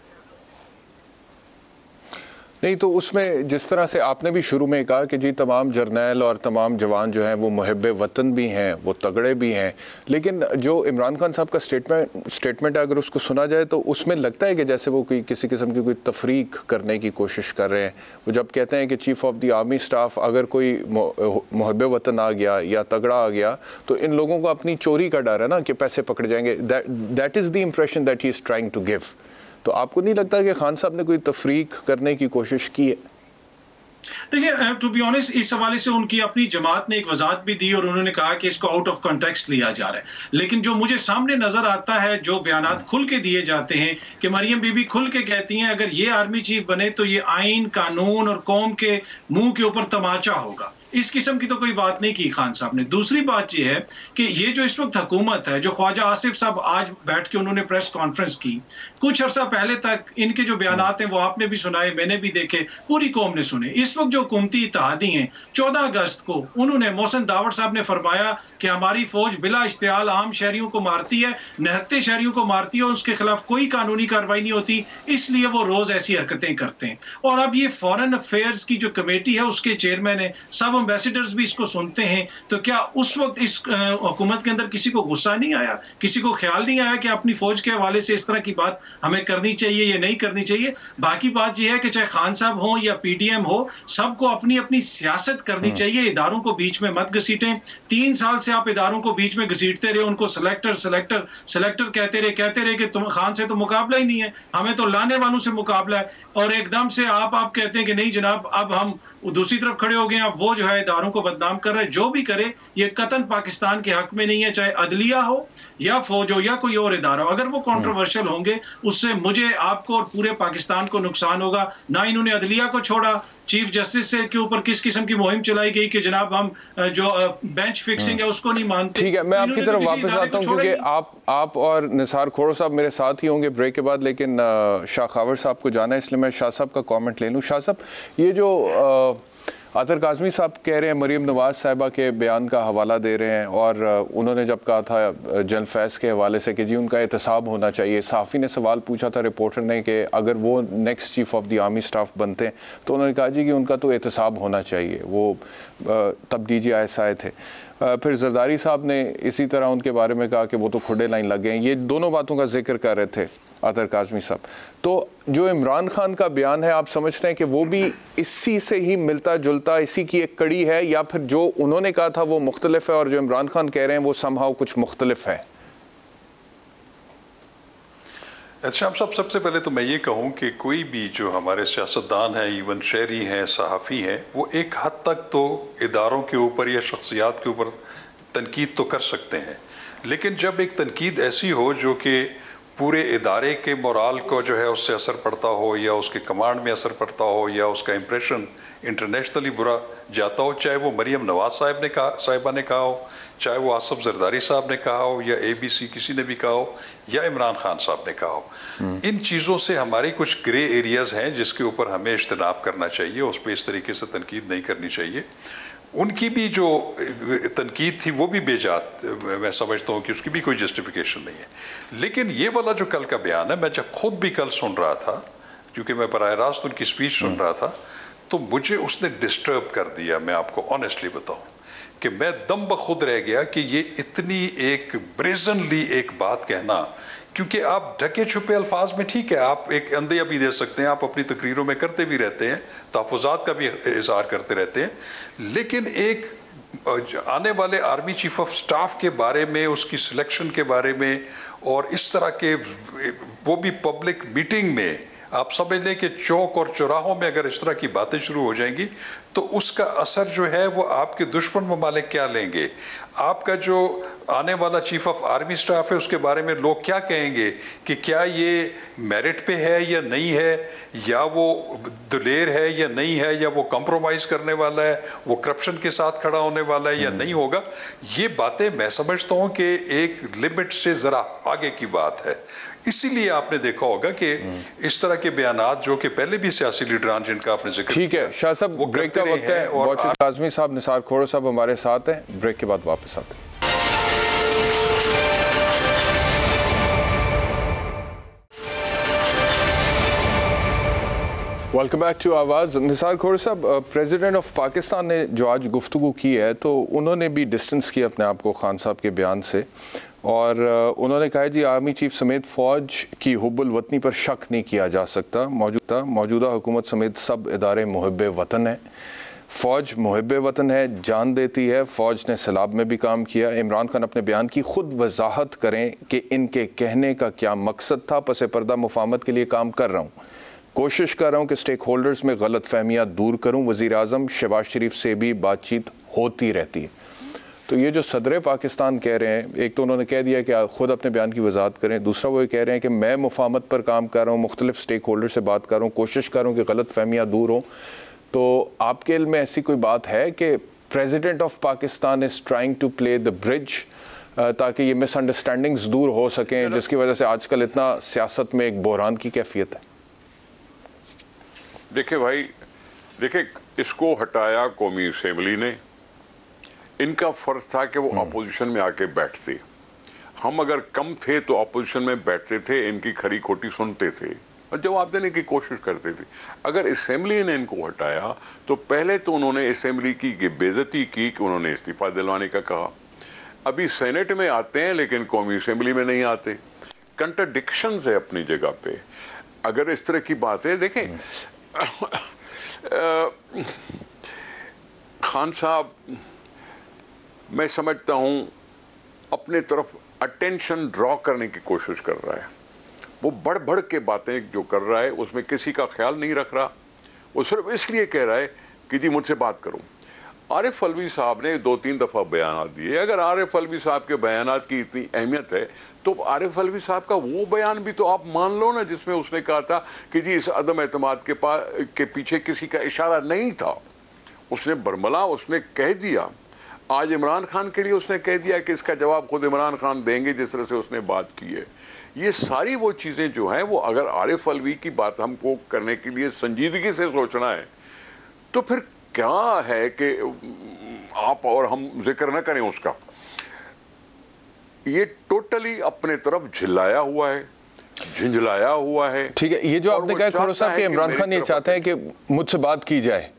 [SPEAKER 1] नहीं तो उसमें जिस तरह से आपने भी शुरू में कहा कि जी तमाम जर्नैल और तमाम जवान जो हैं वो मुहिब्बे वतन भी हैं, वो तगड़े भी हैं, लेकिन जो इमरान खान साहब का स्टेटमेंट है अगर उसको सुना जाए तो उसमें लगता है कि जैसे वो कोई किसी किस्म की कोई तफरीक करने की कोशिश कर रहे हैं। वो जब कहते हैं कि chief of the army staff अगर कोई मुहिब्बे वतन आ गया या तगड़ा आ गया तो इन लोगों को अपनी चोरी का डर है ना कि पैसे पकड़े जाएंगे। That is the impression that he is trying to give. तो आपको नहीं लगता कि खान साहब ने कोई तफरीक करने की कोशिश की है?
[SPEAKER 8] देखिए, टू बी ऑनेस्ट, इस हवाले से उनकी अपनी जमात ने एक वजाहत भी दी और उन्होंने कहा कि इसको आउट ऑफ कॉन्टेक्स्ट लिया जा रहा है। लेकिन जो मुझे सामने नजर आता है, जो बयानात खुल के दिए जाते हैं कि मरियम बीबी खुल के कहती हैं अगर ये आर्मी चीफ बने तो ये आइन, कानून और कौम के मुंह के ऊपर तमाचा होगा। इस किस्म की तो कोई बात नहीं की खान साहब ने। दूसरी बात यह है कि ये जो इस वक्त हुकूमत है, जो ख्वाजा आसिफ साहब आज बैठ के उन्होंने प्रेस कॉन्फ्रेंस की, कुछ अरसा पहले तक इनके जो बयानात हैं वो आपने भी सुनाए, मैंने भी देखे, पूरी कौम ने सुने। इस वक्त जो हुकूमती इत्तेहादी हैं, 14 अगस्त को उन्होंने, मोहसिन दावड़ साहब ने फरमाया कि हमारी फौज बिला इश्तियाल आम शहरियों को मारती है, निहत्ते शहरियों को मारती है और उसके खिलाफ कोई कानूनी कार्रवाई नहीं होती, इसलिए वो रोज ऐसी हरकतें करते हैं। और अब ये फॉरेन अफेयर्स की जो कमेटी है उसके चेयरमैन है, सब एम्बेसडर्स भी इसको सुनते हैं। तो क्या उस वक्त इस हुकूमत के अंदर किसी को गुस्सा नहीं आया, किसी को ख्याल नहीं आया कि अपनी फौज के हवाले से इस तरह की बात हमें करनी चाहिए या नहीं करनी चाहिए? बाकी बात यह है कि चाहे खान साहब हो या पीडीएम हो, सबको अपनी अपनी सियासत करनी चाहिए, इदारों को बीच में मत घसीटें। 3 साल से आप इदारों को बीच में घसीटते रहे, उनको सिलेक्टर कहते रहे कि तुम खान से तो मुकाबला ही नहीं है, हमें तो लाने वालों से मुकाबला है। और एकदम से आप कहते हैं कि नहीं जनाब अब हम दूसरी तरफ खड़े हो गए, अब वो जो है इदारों को बदनाम कर रहे हैं। जो भी करे ये कतन पाकिस्तान के हक में नहीं है, चाहे अदलिया हो या फौज हो या कोई और इदारा हो। अगर वो कंट्रोवर्शियल होंगे उससे मुझे, आपको और पूरे पाकिस्तान को नुकसान होगा। ना इन्होंने अदलिया को छोड़ा, चीफ जस्टिस से के ऊपर किस किस्म की मुहिम चलाई गई कि जनाब हम जो बेंच फिक्सिंग है उसको नहीं मानते।
[SPEAKER 1] ठीक है, मैं आपकी तरफ वापस आता हूं क्योंकि आप और निसार खोड़ो साहब मेरे साथ ही होंगे ब्रेक के बाद, लेकिन शाह खावर साहब को जाना है इसलिए मैं शाह साहब का कमेंट ले लूं। शाह साहब, ये जो आतर काज़मी साहब कह रहे हैं, मरीम नवाज साहिबा के बयान का हवाला दे रहे हैं और उन्होंने जब कहा था जनरल फैज़ के हवाले से कि जी उनका एहतसाब होना चाहिए, सहाफ़ी ने सवाल पूछा था रिपोर्टर ने कि अगर वो next chief of the army staff बनते हैं तो उन्होंने कहा जी कि उनका तो एहतसाब होना चाहिए, वो तब DGIS आए थे। फिर जरदारी साहब ने इसी तरह उनके बारे में कहा कि वो तो खुडे लाइन लग गए। ये दोनों बातों का जिक्र कर रहे थे आतर काज़मी साहब। तो जो इमरान खान का बयान है, आप समझते हैं कि वो भी इसी से ही मिलता जुलता, इसी की एक कड़ी है, या फिर जो उन्होंने कहा था वो मुख्तलिफ है और जो इमरान खान कह रहे हैं वो समहाउ कुछ मुख्तलिफ है?
[SPEAKER 6] अच्छा, साहब सबसे पहले तो मैं ये कहूँ कि कोई भी जो हमारे सियासतदान हैं, इवन शहरी हैं, सहाफ़ी हैं, वो एक हद तक तो इदारों के ऊपर या शख्सियात के ऊपर तनकीद तो कर सकते हैं, लेकिन जब एक तनकीद ऐसी हो जो कि पूरे इदारे के मोराल को जो है उससे असर पड़ता हो या उसके कमांड में असर पड़ता हो या उसका इम्प्रेशन इंटरनेशनली बुरा जाता हो, चाहे वो मरीम नवाज साहिबा ने कहा हो, चाहे वो आसिफ जरदारी साहब ने कहा हो या ABC किसी ने भी कहा हो या इमरान खान साहब ने कहा हो, इन चीज़ों से हमारी कुछ ग्रे एरियाज़ हैं जिसके ऊपर हमें इज्तनाब करना चाहिए, उस पर इस तरीके से तनकीद नहीं करनी चाहिए। उनकी भी जो तनकीद थी वो भी बेजात, मैं समझता हूँ कि उसकी भी कोई जस्टिफिकेशन नहीं है। लेकिन ये वाला जो कल का बयान है, मैं जब खुद भी कल सुन रहा था, क्योंकि मैं बराह रास्त उनकी स्पीच सुन रहा था, तो मुझे उसने डिस्टर्ब कर दिया। मैं आपको ऑनेस्टली बताऊं कि मैं दम बखुद रह गया कि ये इतनी एक ब्रेजनली एक बात कहना, क्योंकि आप ढके छुपे अल्फाज में ठीक है, आप एक अंदिया भी दे सकते हैं, आप अपनी तकरीरों में करते भी रहते हैं, तहफ़्फ़ुज़ात का भी इज़हार करते रहते हैं, लेकिन एक आने वाले आर्मी चीफ ऑफ स्टाफ के बारे में, उसकी सिलेक्शन के बारे में और इस तरह के, वो भी पब्लिक मीटिंग में आप समझ लें कि चौक और चौराहों में अगर इस तरह की बातें शुरू हो जाएंगी तो उसका असर जो है वो आपके दुश्मन ममालिक क्या लेंगे, आपका जो आने वाला चीफ ऑफ आर्मी स्टाफ है उसके बारे में लोग क्या कहेंगे कि क्या ये मेरिट पे है या नहीं है, या वो दिलेर है या नहीं है, या वो कॉम्प्रोमाइज करने वाला है, वो करप्शन के साथ खड़ा होने वाला है या नहीं होगा। ये बातें मैं समझता हूँ कि एक लिमिट से ज़रा आगे की बात है। इसीलिए आपने देखा होगा कि इस तरह के बयानात जो कि पहले भी सियासी लीडरान जिनका आपने जिक्र
[SPEAKER 1] ठीक है शाह साहब, ब्रेक का वक्त है और आजमी साहब, निसार खोड़ो साहब हमारे साथ हैं, ब्रेक के बाद वापस आते हैं। वेलकम बैक टू आवाज़। निसार खोड़ो साहब, प्रेसिडेंट ऑफ पाकिस्तान ने जो आज गुफ्तगू की है तो उन्होंने भी डिस्टेंस किया अपने आप को खान साहब के बयान से, और उन्होंने कहा जी आर्मी चीफ समेत फ़ौज की हुब्बुल वतनी पर शक नहीं किया जा सकता। मौजूदा हुकूमत समेत सब इदारे मुहिब्बे वतन हैं, फ़ौज मुहिब्बे वतन है, जान देती है। फ़ौज ने सैलाब में भी काम किया। इमरान खान अपने बयान की खुद वजाहत करें कि इनके कहने का क्या मकसद था। पस पर्दा मुफाहमत के लिए काम कर रहा हूँ, कोशिश कर रहा हूँ कि स्टेक होल्डर्स में गलत फहमियाँ दूर करूँ। वज़ीर आज़म शहबाज शरीफ से भी बातचीत होती रहती है। तो ये जो सदर पाकिस्तान कह रहे हैं, एक तो उन्होंने कह दिया कि ख़ुद अपने बयान की वजाहत करें, दूसरा वो ये कह रहे हैं कि मैं मुफाहमत पर काम कर रहा हूँ, मुख्तलिफ स्टेक होल्डर से बात कर रहा हूँ, कोशिश कर रहा हूँ कि गलत फहमियाँ दूर हों। तो आपके इल्म में ऐसी कोई बात है कि president of Pakistan is trying to play the bridge ताकि ये मिसअंडरस्टैंडिंग्स दूर हो सकें, जिसकी वजह से आजकल इतना सियासत में एक बहरान की कैफियत है?
[SPEAKER 7] देखिए भाई, देखिए इसको हटाया कौमी असेंबली ने। इनका फर्ज था कि वो अपोजिशन में आके बैठते। हम अगर कम थे तो अपोजिशन में बैठते थे, इनकी खरी खोटी सुनते थे और जवाब देने की कोशिश करते थे। अगर असेंबली ने इनको हटाया तो पहले तो उन्होंने असेंबली की बेइज्जती की कि उन्होंने इस्तीफा दिलवाने का कहा। अभी सेनेट में आते हैं लेकिन कौमी असेंबली में नहीं आते। कंट्राडिक्शंस है अपनी जगह पे। अगर इस तरह की बात है, देखें खान साहब मैं समझता हूं अपने तरफ अटेंशन ड्रॉ करने की कोशिश कर रहा है। वो बढ़ बढ़ के बातें जो कर रहा है उसमें किसी का ख्याल नहीं रख रहा। वो सिर्फ इसलिए कह रहा है कि जी मुझसे बात करो। आरिफ अलवी साहब ने 2-3 दफ़ा बयान दिए। अगर आरिफ अलवी साहब के बयान की इतनी अहमियत है तो आरिफ अलवी साहब का वो बयान भी तो आप मान लो ना, जिसमें उसने कहा था कि जी इस अदम एतमाद के पीछे किसी का इशारा नहीं था। उसने बरमला उसने कह दिया। आज इमरान खान के लिए उसने कह दिया कि इसका जवाब खुद इमरान खान देंगे, जिस तरह से उसने बात की है। ये सारी वो चीज़ें जो हैं वो अगर आरिफ अलवी की बात हमको करने के लिए संजीदगी से सोचना है तो फिर क्या है कि आप और हम जिक्र न करें उसका। ये टोटली अपने तरफ झिल्लाया हुआ है, झिंझलाया हुआ है।
[SPEAKER 1] ठीक है, ये जो आपने कहा खोड़ो साहब कि इमरान खान ये चाहते हैं कि मुझसे बात की जाए,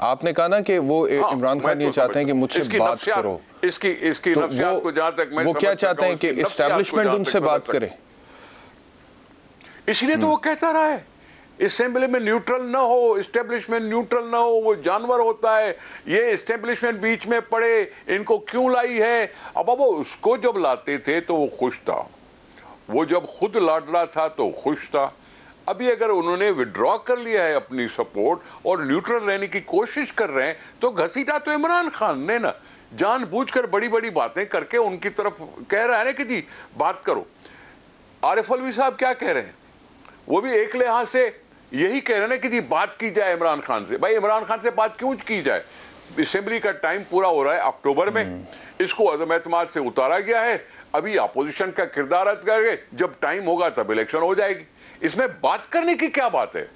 [SPEAKER 1] आपने कहा ना कि वो इमरान खान ये चाहते हैं कि मुझसे बात करो।
[SPEAKER 7] इसकी
[SPEAKER 1] तो
[SPEAKER 7] नफ्सियात को जहां तक मैं
[SPEAKER 1] वो क्या चाहते हैं कि एस्टैब्लिशमेंट उनसे बात करे,
[SPEAKER 7] इसलिए तो वो कहता रहा है असेंबली में न्यूट्रल ना हो, एस्टेब्लिशमेंट न्यूट्रल ना हो, वो जानवर होता है। ये एस्टेब्लिशमेंट बीच में पड़े, इनको क्यों लाई है? अब वो उसको जब लाते थे तो वो खुश था, वो जब खुद लाडला था तो खुश था। अभी अगर उन्होंने विड्रॉ कर लिया है अपनी सपोर्ट और न्यूट्रल रहने की कोशिश कर रहे हैं तो घसीटा तो इमरान खान ने ना, जानबूझकर बड़ी बड़ी बातें करके उनकी तरफ कह रहा है ना कि जी बात करो। आरिफ अलवी साहब क्या कह रहे हैं? वो भी एक लिहाज से यही कह रहे हैं कि जी बात की जाए इमरान खान से। भाई इमरान खान से बात क्यों की जाए? असेंबली का टाइम पूरा हो रहा है अक्टूबर में, इसको अदम एतमाद से उतारा गया है। अभी अपोजिशन का किरदार अदा करके जब टाइम होगा तब इलेक्शन हो जाएगी। इसमें बात करने की क्या बात है?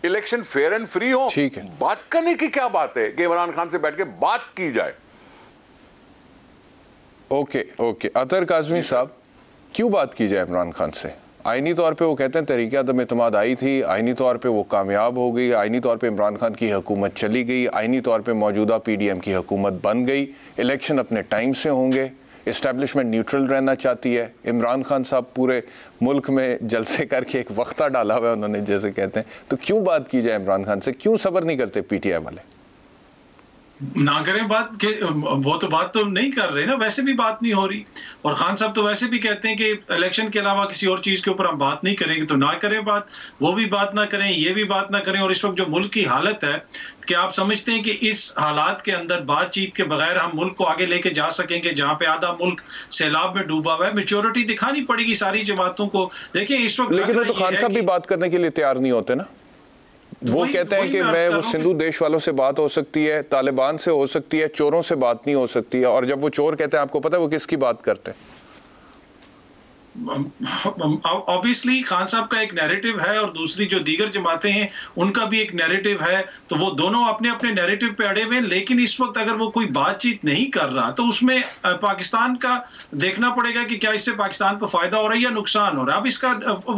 [SPEAKER 7] इलेक्शन फेयर एंड फ्री हो,
[SPEAKER 1] ठीक है,
[SPEAKER 7] बात करने की क्या बात है कि इमरान खान से बैठ के बात की जाए?
[SPEAKER 1] ओके अतर काज़मी साहब, क्यों बात की जाए इमरान खान से? आईनी तौर पे वो कहते हैं तहरीक अदम एतमाद आई थी, आईनी तौर पे वो कामयाब हो गई, आईनी तौर पे इमरान खान की हुकूमत चली गई, आईनी तौर पे मौजूदा PDM की हुकूमत बन गई, इलेक्शन अपने टाइम से होंगे, इस्टेब्लिशमेंट न्यूट्रल रहना चाहती है। इमरान खान साहब पूरे मुल्क में जलसे करके एक वक्ता डाला हुआ है उन्होंने, जैसे कहते हैं। तो क्यों बात की जाए इमरान खान से? क्यों सब्र नहीं करते PTI वाले?
[SPEAKER 8] ना करें बात के, वो तो बात तो नहीं कर रहे ना, वैसे भी बात नहीं हो रही। और खान साहब तो वैसे भी कहते हैं कि इलेक्शन के अलावा किसी और चीज के ऊपर हम बात नहीं करेंगे, तो ना करें बात, वो भी बात ना करें, ये भी बात ना करें। और इस वक्त जो मुल्क की हालत है, कि आप समझते हैं कि इस हालात के अंदर बातचीत के बगैर हम मुल्क को आगे लेके जा सकेंगे, जहां पे आधा मुल्क सैलाब में डूबा हुआ है? मैच्योरिटी दिखानी पड़ेगी सारी जमातों को। देखिए इस वक्त,
[SPEAKER 1] लेकिन तो खान साहब भी बात करने के लिए तैयार नहीं होते ना। वो कहते हैं कि मैं वो सिंधु देश वालों से बात हो सकती है, तालिबान से हो सकती है, चोरों से बात नहीं हो सकती है। और जब वो चोर कहते हैं, आपको पता है वो किसकी बात करते हैं?
[SPEAKER 8] ऑब्वियसली खान साहब का एक नैरेटिव है और दूसरी जो दीगर जमातें हैं उनका भी एक नैरेटिव है, तो वो दोनों अपने अपने नैरेटिव पे अड़े हुए हैं। लेकिन इस वक्त अगर वो कोई बातचीत नहीं कर रहा, तो उसमें पाकिस्तान का देखना पड़ेगा कि क्या इससे पाकिस्तान को फायदा हो रहा है या नुकसान हो रहा है। अब इसका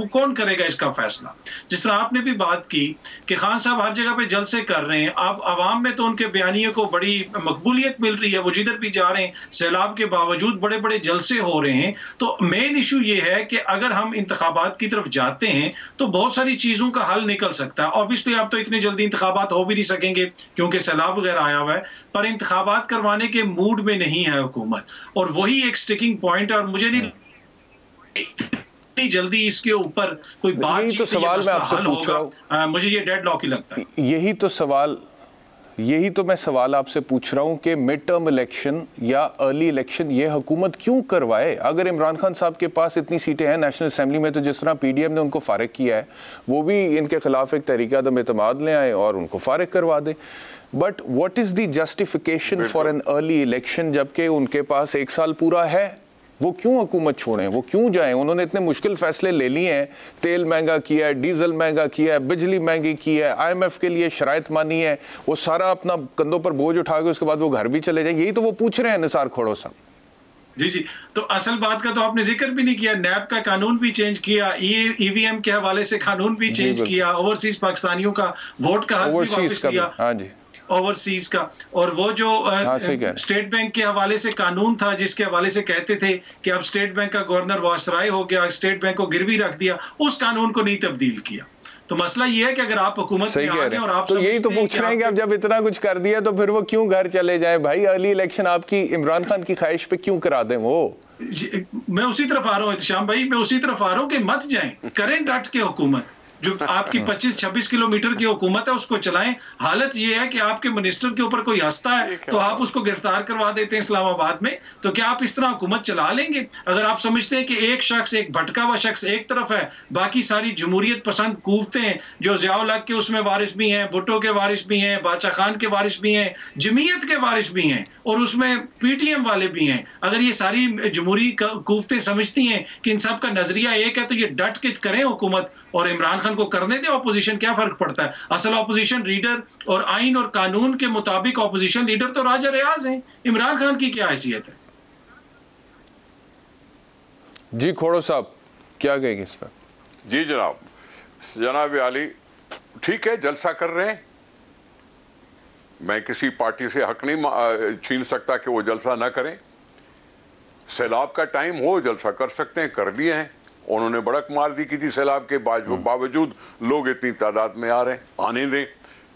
[SPEAKER 8] कौन करेगा इसका फैसला? जिस तरह आपने भी बात की कि खान साहब हर जगह पे जलसे कर रहे हैं, अब अवाम में तो उनके बयानियों को बड़ी मकबूलियत मिल रही है, वो जिधर भी जा रहे हैं सैलाब के बावजूद बड़े बड़े जलसे हो रहे हैं। तो मेन इशू ये है कि अगर हम इंतखाबात की तरफ जाते हैं तो बहुत सारी चीजों का हल निकल सकता है। ऑब्वियसली आप तो इतनी जल्दी इंतखाबात हो भी नहीं सकेंगे क्योंकि सैलाब वगैरह आया हुआ है, पर इंतखाबात करवाने के मूड में नहीं है हुकूमत, और वही एक स्टिकिंग पॉइंट है। और मुझे नहीं इतनी जल्दी इसके ऊपर कोई बात,
[SPEAKER 1] तो सवाल मैं आपसे पूछ रहा हूं,
[SPEAKER 8] मुझे ये डेडलॉक ही लगता है।
[SPEAKER 1] यही तो मैं सवाल आपसे पूछ रहा हूं कि मिड टर्म इलेक्शन या अर्ली इलेक्शन ये हुकूमत क्यों करवाए? अगर इमरान खान साहब के पास इतनी सीटें हैं नेशनल असेंबली में, तो जिस तरह पीडीएम ने उनको फारिग किया है, वो भी इनके खिलाफ एक तरीका अदम एतमाद ले आए और उनको फारिग करवा दे। But what is the justification for an early election, जबकि उनके पास 1 साल पूरा है? वो क्यों हुकूमत छोड़ें, वो क्यों जाएं? उन्होंने इतने मुश्किल फैसले ले लिए हैं, तेल महंगा किया है, डीजल महंगा किया है, बिजली महंगी की है, IMF के लिए शराइत मानी है, वो सारा अपना कंधों पर बोझ उठा के उसके बाद वो घर भी चले जाए। यही तो वो पूछ रहे हैं निसार खोड़ो साहब।
[SPEAKER 8] जी जी, तो असल बात का तो आपने जिक्र भी नहीं किया। नैब का कानून भी चेंज किया, EVM के हवाले से कानून भी चेंज किया, ओवरसीज पाकिस्तानियों का वोट का हक भी वापस किया।
[SPEAKER 1] हाँ जी,
[SPEAKER 8] ओवरसीज का। और वो जो स्टेट बैंक के हवाले से कानून था, जिसके हवाले से कहते थे कि अब स्टेट बैंक का गवर्नर वासराय हो गया, स्टेट बैंक को गिरवी रख दिया, उस कानून को नहीं तब्दील किया। तो मसला ये है कि अगर आप हुकूमत में आ गए और आप
[SPEAKER 1] तो यही तो पूछ रहे हैं कि अब जब इतना कुछ कर दिया तो फिर वो क्यों घर चले जाए? भाई अर्ली इलेक्शन आपकी इमरान खान की ख्वाहिश पे क्यों करा दें? वो
[SPEAKER 8] मैं उसी तरफ आ रहा हूँ एहतशाम भाई, मैं उसी तरफ आ रहा हूँ कि मत जाएं, करें डट के हुकूमत। जो आपकी 25-26 किलोमीटर की हुकूमत है उसको चलाएं। हालत ये है कि आपके मिनिस्टर के ऊपर कोई हंसता है तो आप उसको गिरफ्तार करवा देते हैं इस्लामाबाद में। तो क्या आप इस तरह हुकूमत चला लेंगे? अगर आप समझते हैं कि एक शख्स, एक भटका हुआ शख्स एक तरफ है, बाकी सारी जमहूरियत पसंद कूफते हैं जो ज़ियाउल हक के उसमें वारिस भी हैं, भुट्टो के वारिस भी हैं, बादशाह खान के वारिस भी हैं, जमीयत के वारिस भी हैं और उसमें PTM वाले भी हैं, अगर ये सारी जमहूरी कूफते समझती हैं कि इन सब का नजरिया एक है, तो ये डट के करें हुकूमत और इमरान खान को करने दे। ऑपोजिशन क्या फर्क पड़ता है? असल ऑपोजिशन लीडर और आइन और कानून के मुताबिक ऑपोजिशन लीडर तो राजा रियाज हैं। इमरान खान की क्या हैसियत है?
[SPEAKER 1] जी खोड़ो साहब क्या कहेंगे इस पर?
[SPEAKER 7] जी जनाब आली, ठीक है, जलसा कर रहे हैं, मैं किसी पार्टी से हक नहीं छीन सकता कि वो जलसा ना करें। सैलाब का टाइम हो, जलसा कर सकते हैं, कर लिए हैं। उन्होंने बड़क मार दी थी सैलाब के बावजूद लोग इतनी तादाद में आ रहे हैं, आने दें।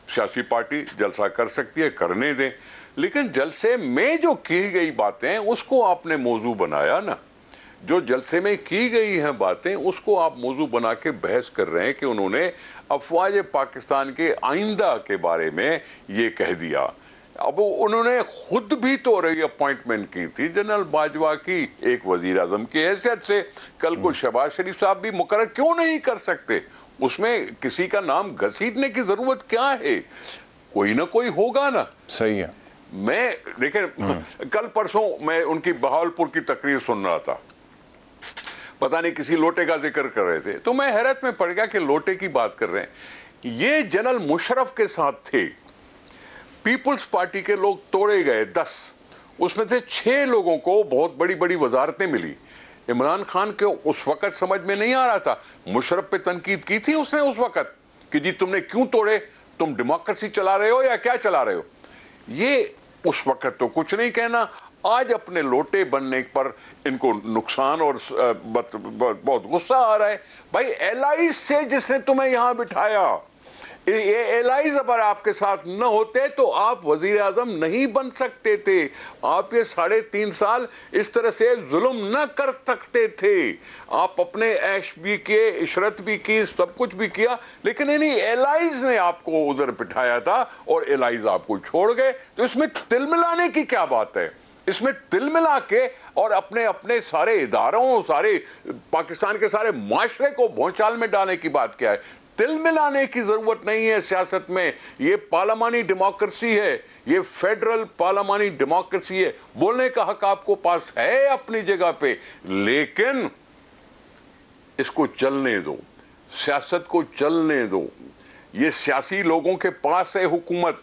[SPEAKER 7] सियासी पार्टी जलसा कर सकती है, करने दें। लेकिन जलसे में जो की गई बातें उसको आपने मौजू बनाया ना, जो जलसे में की गई हैं बातें उसको आप मौजू बना के बहस कर रहे हैं कि उन्होंने अफवाज पाकिस्तान के आइंदा के बारे में ये कह दिया। अब उन्होंने खुद भी तो रीअपॉइंटमेंट की थी जनरल बाजवा की एक वजीर आजम की हैसियत से। कल को शहबाज शरीफ साहब भी मुकर्रर क्यों नहीं कर सकते? उसमें किसी का नाम घसीटने की जरूरत क्या है? कोई ना कोई होगा ना।
[SPEAKER 1] सही है।
[SPEAKER 7] मैं देखें, कल परसों मैं उनकी बहावलपुर की तकरीर सुन रहा था, पता नहीं किसी लोटे का जिक्र कर रहे थे, तो मैं हैरत में पड़ गया कि लोटे की बात कर रहे हैं। ये जनरल मुशर्रफ के साथ थे, पीपुल्स पार्टी के लोग तोड़े गए 10, उसमें से 6 लोगों को बहुत बड़ी बड़ी वजारतें मिली। इमरान खान के उस वक्त समझ में नहीं आ रहा था, मुशर्रफ पे तनकीद की थी उसने उस वक्त कि जी तुमने क्यों तोड़े, तुम डेमोक्रेसी चला रहे हो या क्या चला रहे हो? ये उस वक्त तो कुछ नहीं कहना, आज अपने लोटे बनने पर इनको नुकसान और बहुत गुस्सा आ रहा है। भाई LI से जिसने तुम्हें यहां बिठाया, ये एलाइज अगर आपके साथ न होते तो आप वजीर आजम नहीं बन सकते थे। आप ये 3.5 साल इस तरह से जुल्म न कर सकते थे। आप अपने ऐश भी किए, इशरत भी की, सब कुछ भी किया, लेकिन इन्हीं एलाइज ने आपको उधर बिठाया था और एलाइज आपको छोड़ गए। तो इसमें तिल मिलाने की क्या बात है? इसमें तिल मिला के और अपने अपने सारे इदारों, सारे पाकिस्तान के सारे माशरे को भौचाल में डालने की बात क्या है? तिल मिलाने की जरूरत नहीं है सियासत में। ये पार्लियामानी डेमोक्रेसी है, ये फेडरल पार्लियामानी डेमोक्रेसी है। बोलने का हक आपको पास है अपनी जगह पे, लेकिन इसको चलने दो, सियासत को चलने दो। ये सियासी लोगों के पास है हुकूमत।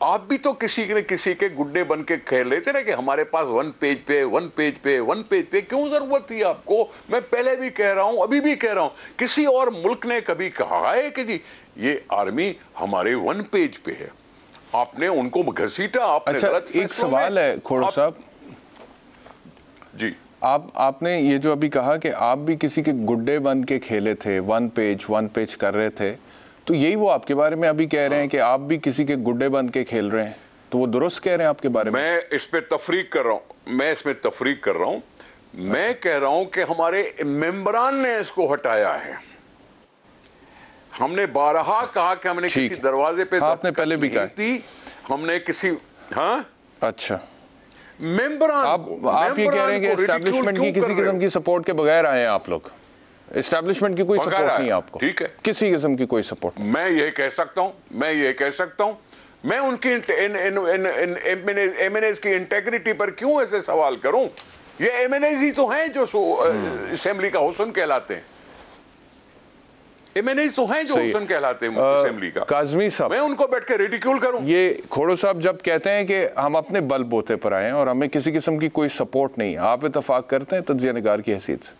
[SPEAKER 7] आप भी तो किसी ने किसी के गुड्डे बन के खेल लेते ना कि हमारे पास वन पेज पे क्यों जरूरत थी आपको? मैं पहले भी कह रहा हूं, अभी भी कह रहा हूं, किसी और मुल्क ने कभी कहा है कि जी ये आर्मी हमारे वन पेज पे है? आपने उनको घसीटा, आपने
[SPEAKER 1] अच्छा, एक सवाल है खोड़ो साहब
[SPEAKER 7] जी,
[SPEAKER 1] आपने ये जो अभी कहा कि आप भी किसी के गुड्डे बन के खेले थे, वन पेज कर रहे थे, तो यही वो आपके बारे में अभी कह रहे हैं कि आप भी किसी के गुड्डे बन के खेल रहे हैं, तो वो दुरुस्त कह रहे हैं आपके बारे में?
[SPEAKER 7] मैं इस पे तफरीक कर रहा हूं, मैं कह रहा हूं कि हमारे मेंबरान ने इसको हटाया है। हमने बारहा कहा कि हमने किसी दरवाजे पे
[SPEAKER 1] आपने पहले भी कहा थी,
[SPEAKER 7] हमने किसी
[SPEAKER 1] अच्छा
[SPEAKER 7] मेंबरान
[SPEAKER 1] आप ये कह रहे हैं कि एस्टैब्लिशमेंट की किसी किस्म की सपोर्ट के बगैर आए हैं आप लोग? एस्टैब्लिशमेंट की कोई सपोर्ट नहीं है आपको?
[SPEAKER 7] ठीक है,
[SPEAKER 1] किसी किस्म की कोई सपोर्ट?
[SPEAKER 7] मैं ये कह सकता हूं, मैं उनकी एमएनएस की इंटेग्रिटी पर क्यों ऐसे सवाल करूं? ये एमएनएस ही तो हैं जो असेंबली का हुस्न कहलाते हैं। एमएनएस तो हैं जो हुस्न कहलाते हैं असेंबली का।
[SPEAKER 1] काज़मी साहब,
[SPEAKER 7] मैं उनको बैठ के रिडिक्यूल करूं?
[SPEAKER 1] ये खोड़ो साहब जब कहते हैं कि हम अपने बल बोते पर आए हैं और हमें किसी किस्म की कोई सपोर्ट नहीं, आप इत्तेफाक करते हैं तज्ज़िया निगार की हैसियत से?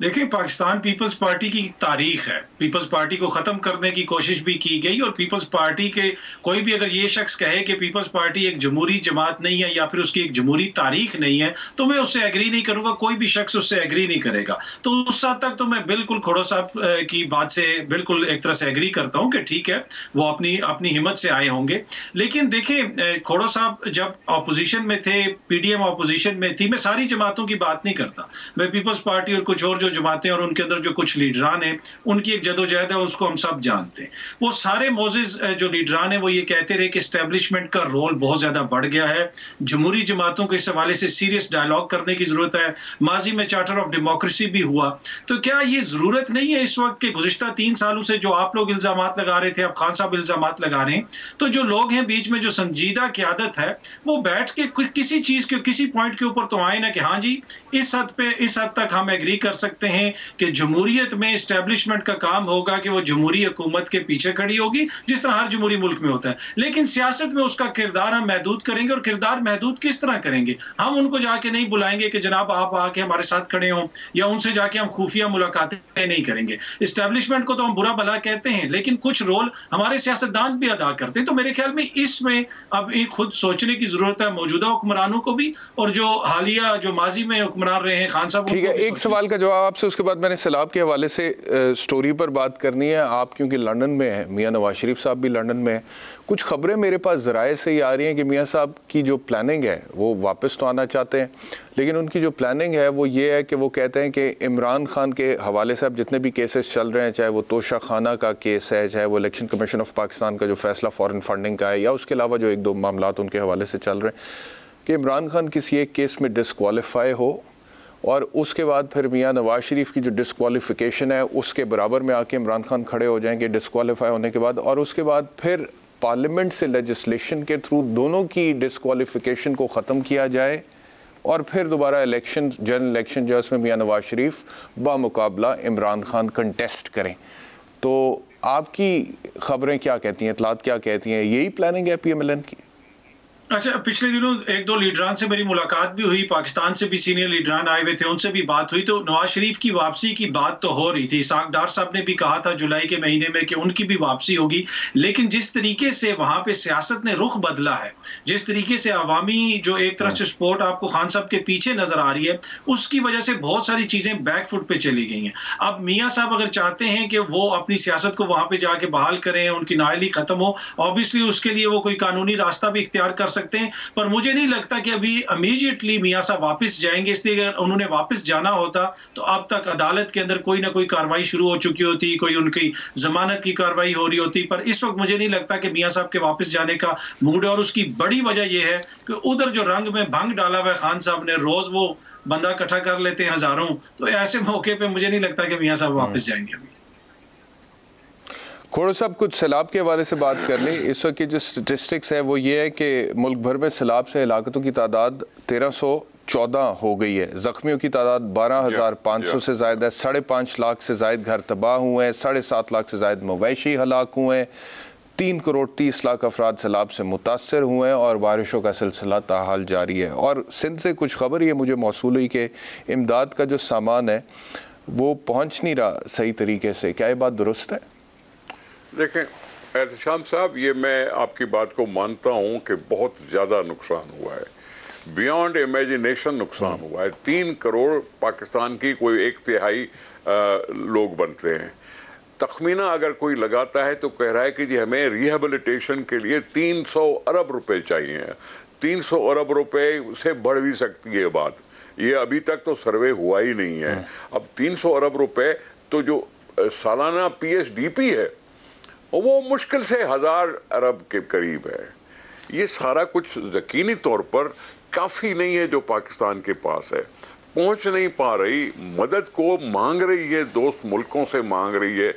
[SPEAKER 8] देखिए, पाकिस्तान पीपल्स पार्टी की तारीख है। पीपल्स पार्टी को खत्म करने की कोशिश भी की गई और पीपल्स पार्टी के कोई भी अगर ये शख्स कहे कि पीपल्स पार्टी एक जमहूरी जमात नहीं है या फिर उसकी एक जमहूरी तारीख नहीं है, तो मैं उससे एग्री नहीं करूंगा। कोई भी शख्स उससे एग्री नहीं करेगा। तो उस हद तक तो मैं बिल्कुल खोड़ो साहब की बात से बिल्कुल एक तरह से एग्री करता हूं कि ठीक है, वो अपनी हिम्मत से आए होंगे। लेकिन देखिए, खोड़ो साहब जब ऑपोजिशन में थे, पीडीएम ऑपोजिशन में थी, मैं सारी जमातों की बात नहीं करता, मैं पीपल्स पार्टी और कुछ और जो जमातें और उनके अंदर जो कुछ लीडरान हैं उनकी एक जदोजहद है, उसको हम सब जानते हैं। वो सारे मोजिज जो लीडरान हैं वो ये कहते रहे कि एस्टेब्लिशमेंट का रोल बहुत ज्यादा बढ़ गया है, जमहूरी जमातों के इस हवाले से सीरियस डायलॉग करने की जरूरत है। माजी में चार्टर ऑफ डेमोक्रेसी भी हुआ, तो क्या ये जरूरत नहीं है इस वक्त के गुज़िश्ता 3 सालों से जो आप लोग इल्जामात लगा रहे थे, अब खान साहब इल्जामात लगा रहे हैं, तो जो लोग हैं बीच में जो संजीदा क़यादत है वो बैठ के किसी चीज के किसी पॉइंट के ऊपर तो आए ना कि हाँ जी इस हद तक हम एग्री कर सकते हैं कि जमहूरियत में एस्टेब्लिशमेंट का काम होगा कि वो जमहूरी हुकूमत के पीछे खड़ी होगी, जिस तरह हर जमहूरी मुल्क में होता है। लेकिन सियासत में उसका किरदार हम महदूद करेंगे, और किरदार महदूद किस तरह करेंगे? हम उनको जाके नहीं बुलाएंगे कि जनाब आप आके हमारे साथ खड़े हों, या उनसे जाके हम खुफिया मुलाकातें नहीं करेंगे। एस्टेब्लिशमेंट को तो हम बुरा भला कहते हैं, लेकिन कुछ रोल हमारे सियासतदान भी अदा करते हैं। तो मेरे ख्याल में इसमें अब खुद सोचने की जरूरत है, मौजूदा हुक्मरानों को भी और जो हालिया जो माजी में हुक्मरान रहे हैं खान साहब।
[SPEAKER 1] ठीक है, एक सवाल का जवाब आपसे, उसके बाद मैंने सैलाब के हवाले से स्टोरी पर बात करनी है। आप क्योंकि लंदन में हैं, मियां नवाज शरीफ साहब भी लंदन में हैं, कुछ खबरें मेरे पास ज़राए से ही आ रही हैं कि मियां साहब की जो प्लानिंग है वो वापस तो आना चाहते हैं, लेकिन उनकी जो प्लानिंग है वो ये है कि वो कहते हैं कि इमरान खान के हवाले से अब जितने भी केसेस चल रहे हैं, चाहे वो तोशा खाना का केस है, चाहे वो इलेक्शन कमीशन ऑफ पाकिस्तान का जो फैसला फॉरेन फंडिंग का है, या उसके अलावा जो 1-2 मामलात उनके हवाले से चल रहे हैं, कि इमरान खान किसी एक केस में डिसक्वालीफाई हो और उसके बाद फिर मियां नवाज शरीफ की जो डिसक्वालिफिकेशन है उसके बराबर में आके इमरान खान खड़े हो जाएंगे डिसक्वालीफाई होने के बाद, और उसके बाद फिर पार्लियामेंट से लेजिस्लेशन के थ्रू दोनों की डिसक्वालिफिकेशन को ख़त्म किया जाए और फिर दोबारा इलेक्शन, जनरल इलेक्शन जो है उसमें मियां नवाज शरीफ बामुकाबला इमरान खान कंटेस्ट करें। तो आपकी खबरें क्या कहती हैं, इतलात क्या कहती हैं, यही प्लानिंग है PMLN की?
[SPEAKER 8] अच्छा, पिछले दिनों एक दो लीडरान से मेरी मुलाकात भी हुई, पाकिस्तान से भी सीनियर लीडरान आए हुए थे, उनसे भी बात हुई, तो नवाज शरीफ की वापसी की बात तो हो रही थी। इसाक डार साहब ने भी कहा था जुलाई के महीने में कि उनकी भी वापसी होगी, लेकिन जिस तरीके से वहां पे सियासत ने रुख बदला है, जिस तरीके से अवामी जो एक तरह से सपोर्ट आपको खान साहब के पीछे नजर आ रही है, उसकी वजह से बहुत सारी चीजें बैकफुट पे चली गई हैं। अब मियाँ साहब अगर चाहते हैं कि वो अपनी सियासत को वहां पे जाके बहाल करें, उनकी नाअहली खत्म हो, ऑब्वियसली उसके लिए वो कोई कानूनी रास्ता भी इख्तियार कर सकते हैं, पर मुझे नहीं लगता कि अभी इमीडिएटली मियां साहब वापस जाएंगे। इसलिए अगर उन्होंने वापस जाना होता तो अब तक अदालत के अंदर कोई ना कोई कार्रवाई शुरू हो चुकी होती, कोई उनकी जमानत की कार्रवाई हो रही होती, पर इस वक्त मुझे नहीं लगता कि मियां साहब के वापस जाने का मूड है। और उसकी बड़ी वजह यह है कि उधर जो रंग में भंग डाला हुआ है खान साहब ने, रोज वो बंदा इकट्ठा कर लेते हैं हजारों, तो ऐसे मौके पे मुझे नहीं लगता कि मियां साहब वापस जाएंगे। अभी
[SPEAKER 1] खोड़ो साहब, कुछ सैलाब के हवाले से बात कर लें। इस वक्त की जो स्टेटिस्टिक्स है वो ये है कि मुल्क भर में सैलाब से हलाकतों की तादाद 1314 हो गई है, ज़ख्मियों की तादाद 12,500 से ज़ायद है, 5.5 लाख से ज़ायद घर तबाह हुए हैं, 7.5 लाख से ज़ायद मवेशी हलाक हुए हैं, 3 करोड़ 30 लाख अफराद सैलाब से मुतासर हुए हैं और बारिशों का सिलसिला ताहाल जारी है। और सिंध से कुछ खबर ये मुझे मौसूल हुई कि इमदाद का जो सामान है वो पहुँच नहीं रहा सही तरीके से, क्या ये बात दुरुस्त है?
[SPEAKER 7] देखें एहतशाम साहब, ये मैं आपकी बात को मानता हूँ कि बहुत ज़्यादा नुकसान हुआ है, बियॉन्ड इमेजिनेशन नुकसान हुआ है। 3 करोड़ पाकिस्तान की कोई 1/3 लोग बनते हैं। तखमीना अगर कोई लगाता है तो कह रहा है कि जी हमें रिहेबिलिटेशन के लिए 300 अरब रुपए चाहिए। 300 अरब रुपए से बढ़ भी सकती है बात, ये अभी तक तो सर्वे हुआ ही नहीं है। अब 300 अरब रुपए तो जो सालाना PSDP है वो मुश्किल से 1000 अरब के करीब है। ये सारा कुछ यकीनी तौर पर काफ़ी नहीं है जो पाकिस्तान के पास है, पहुंच नहीं पा रही, मदद को मांग रही है, दोस्त मुल्कों से मांग रही है,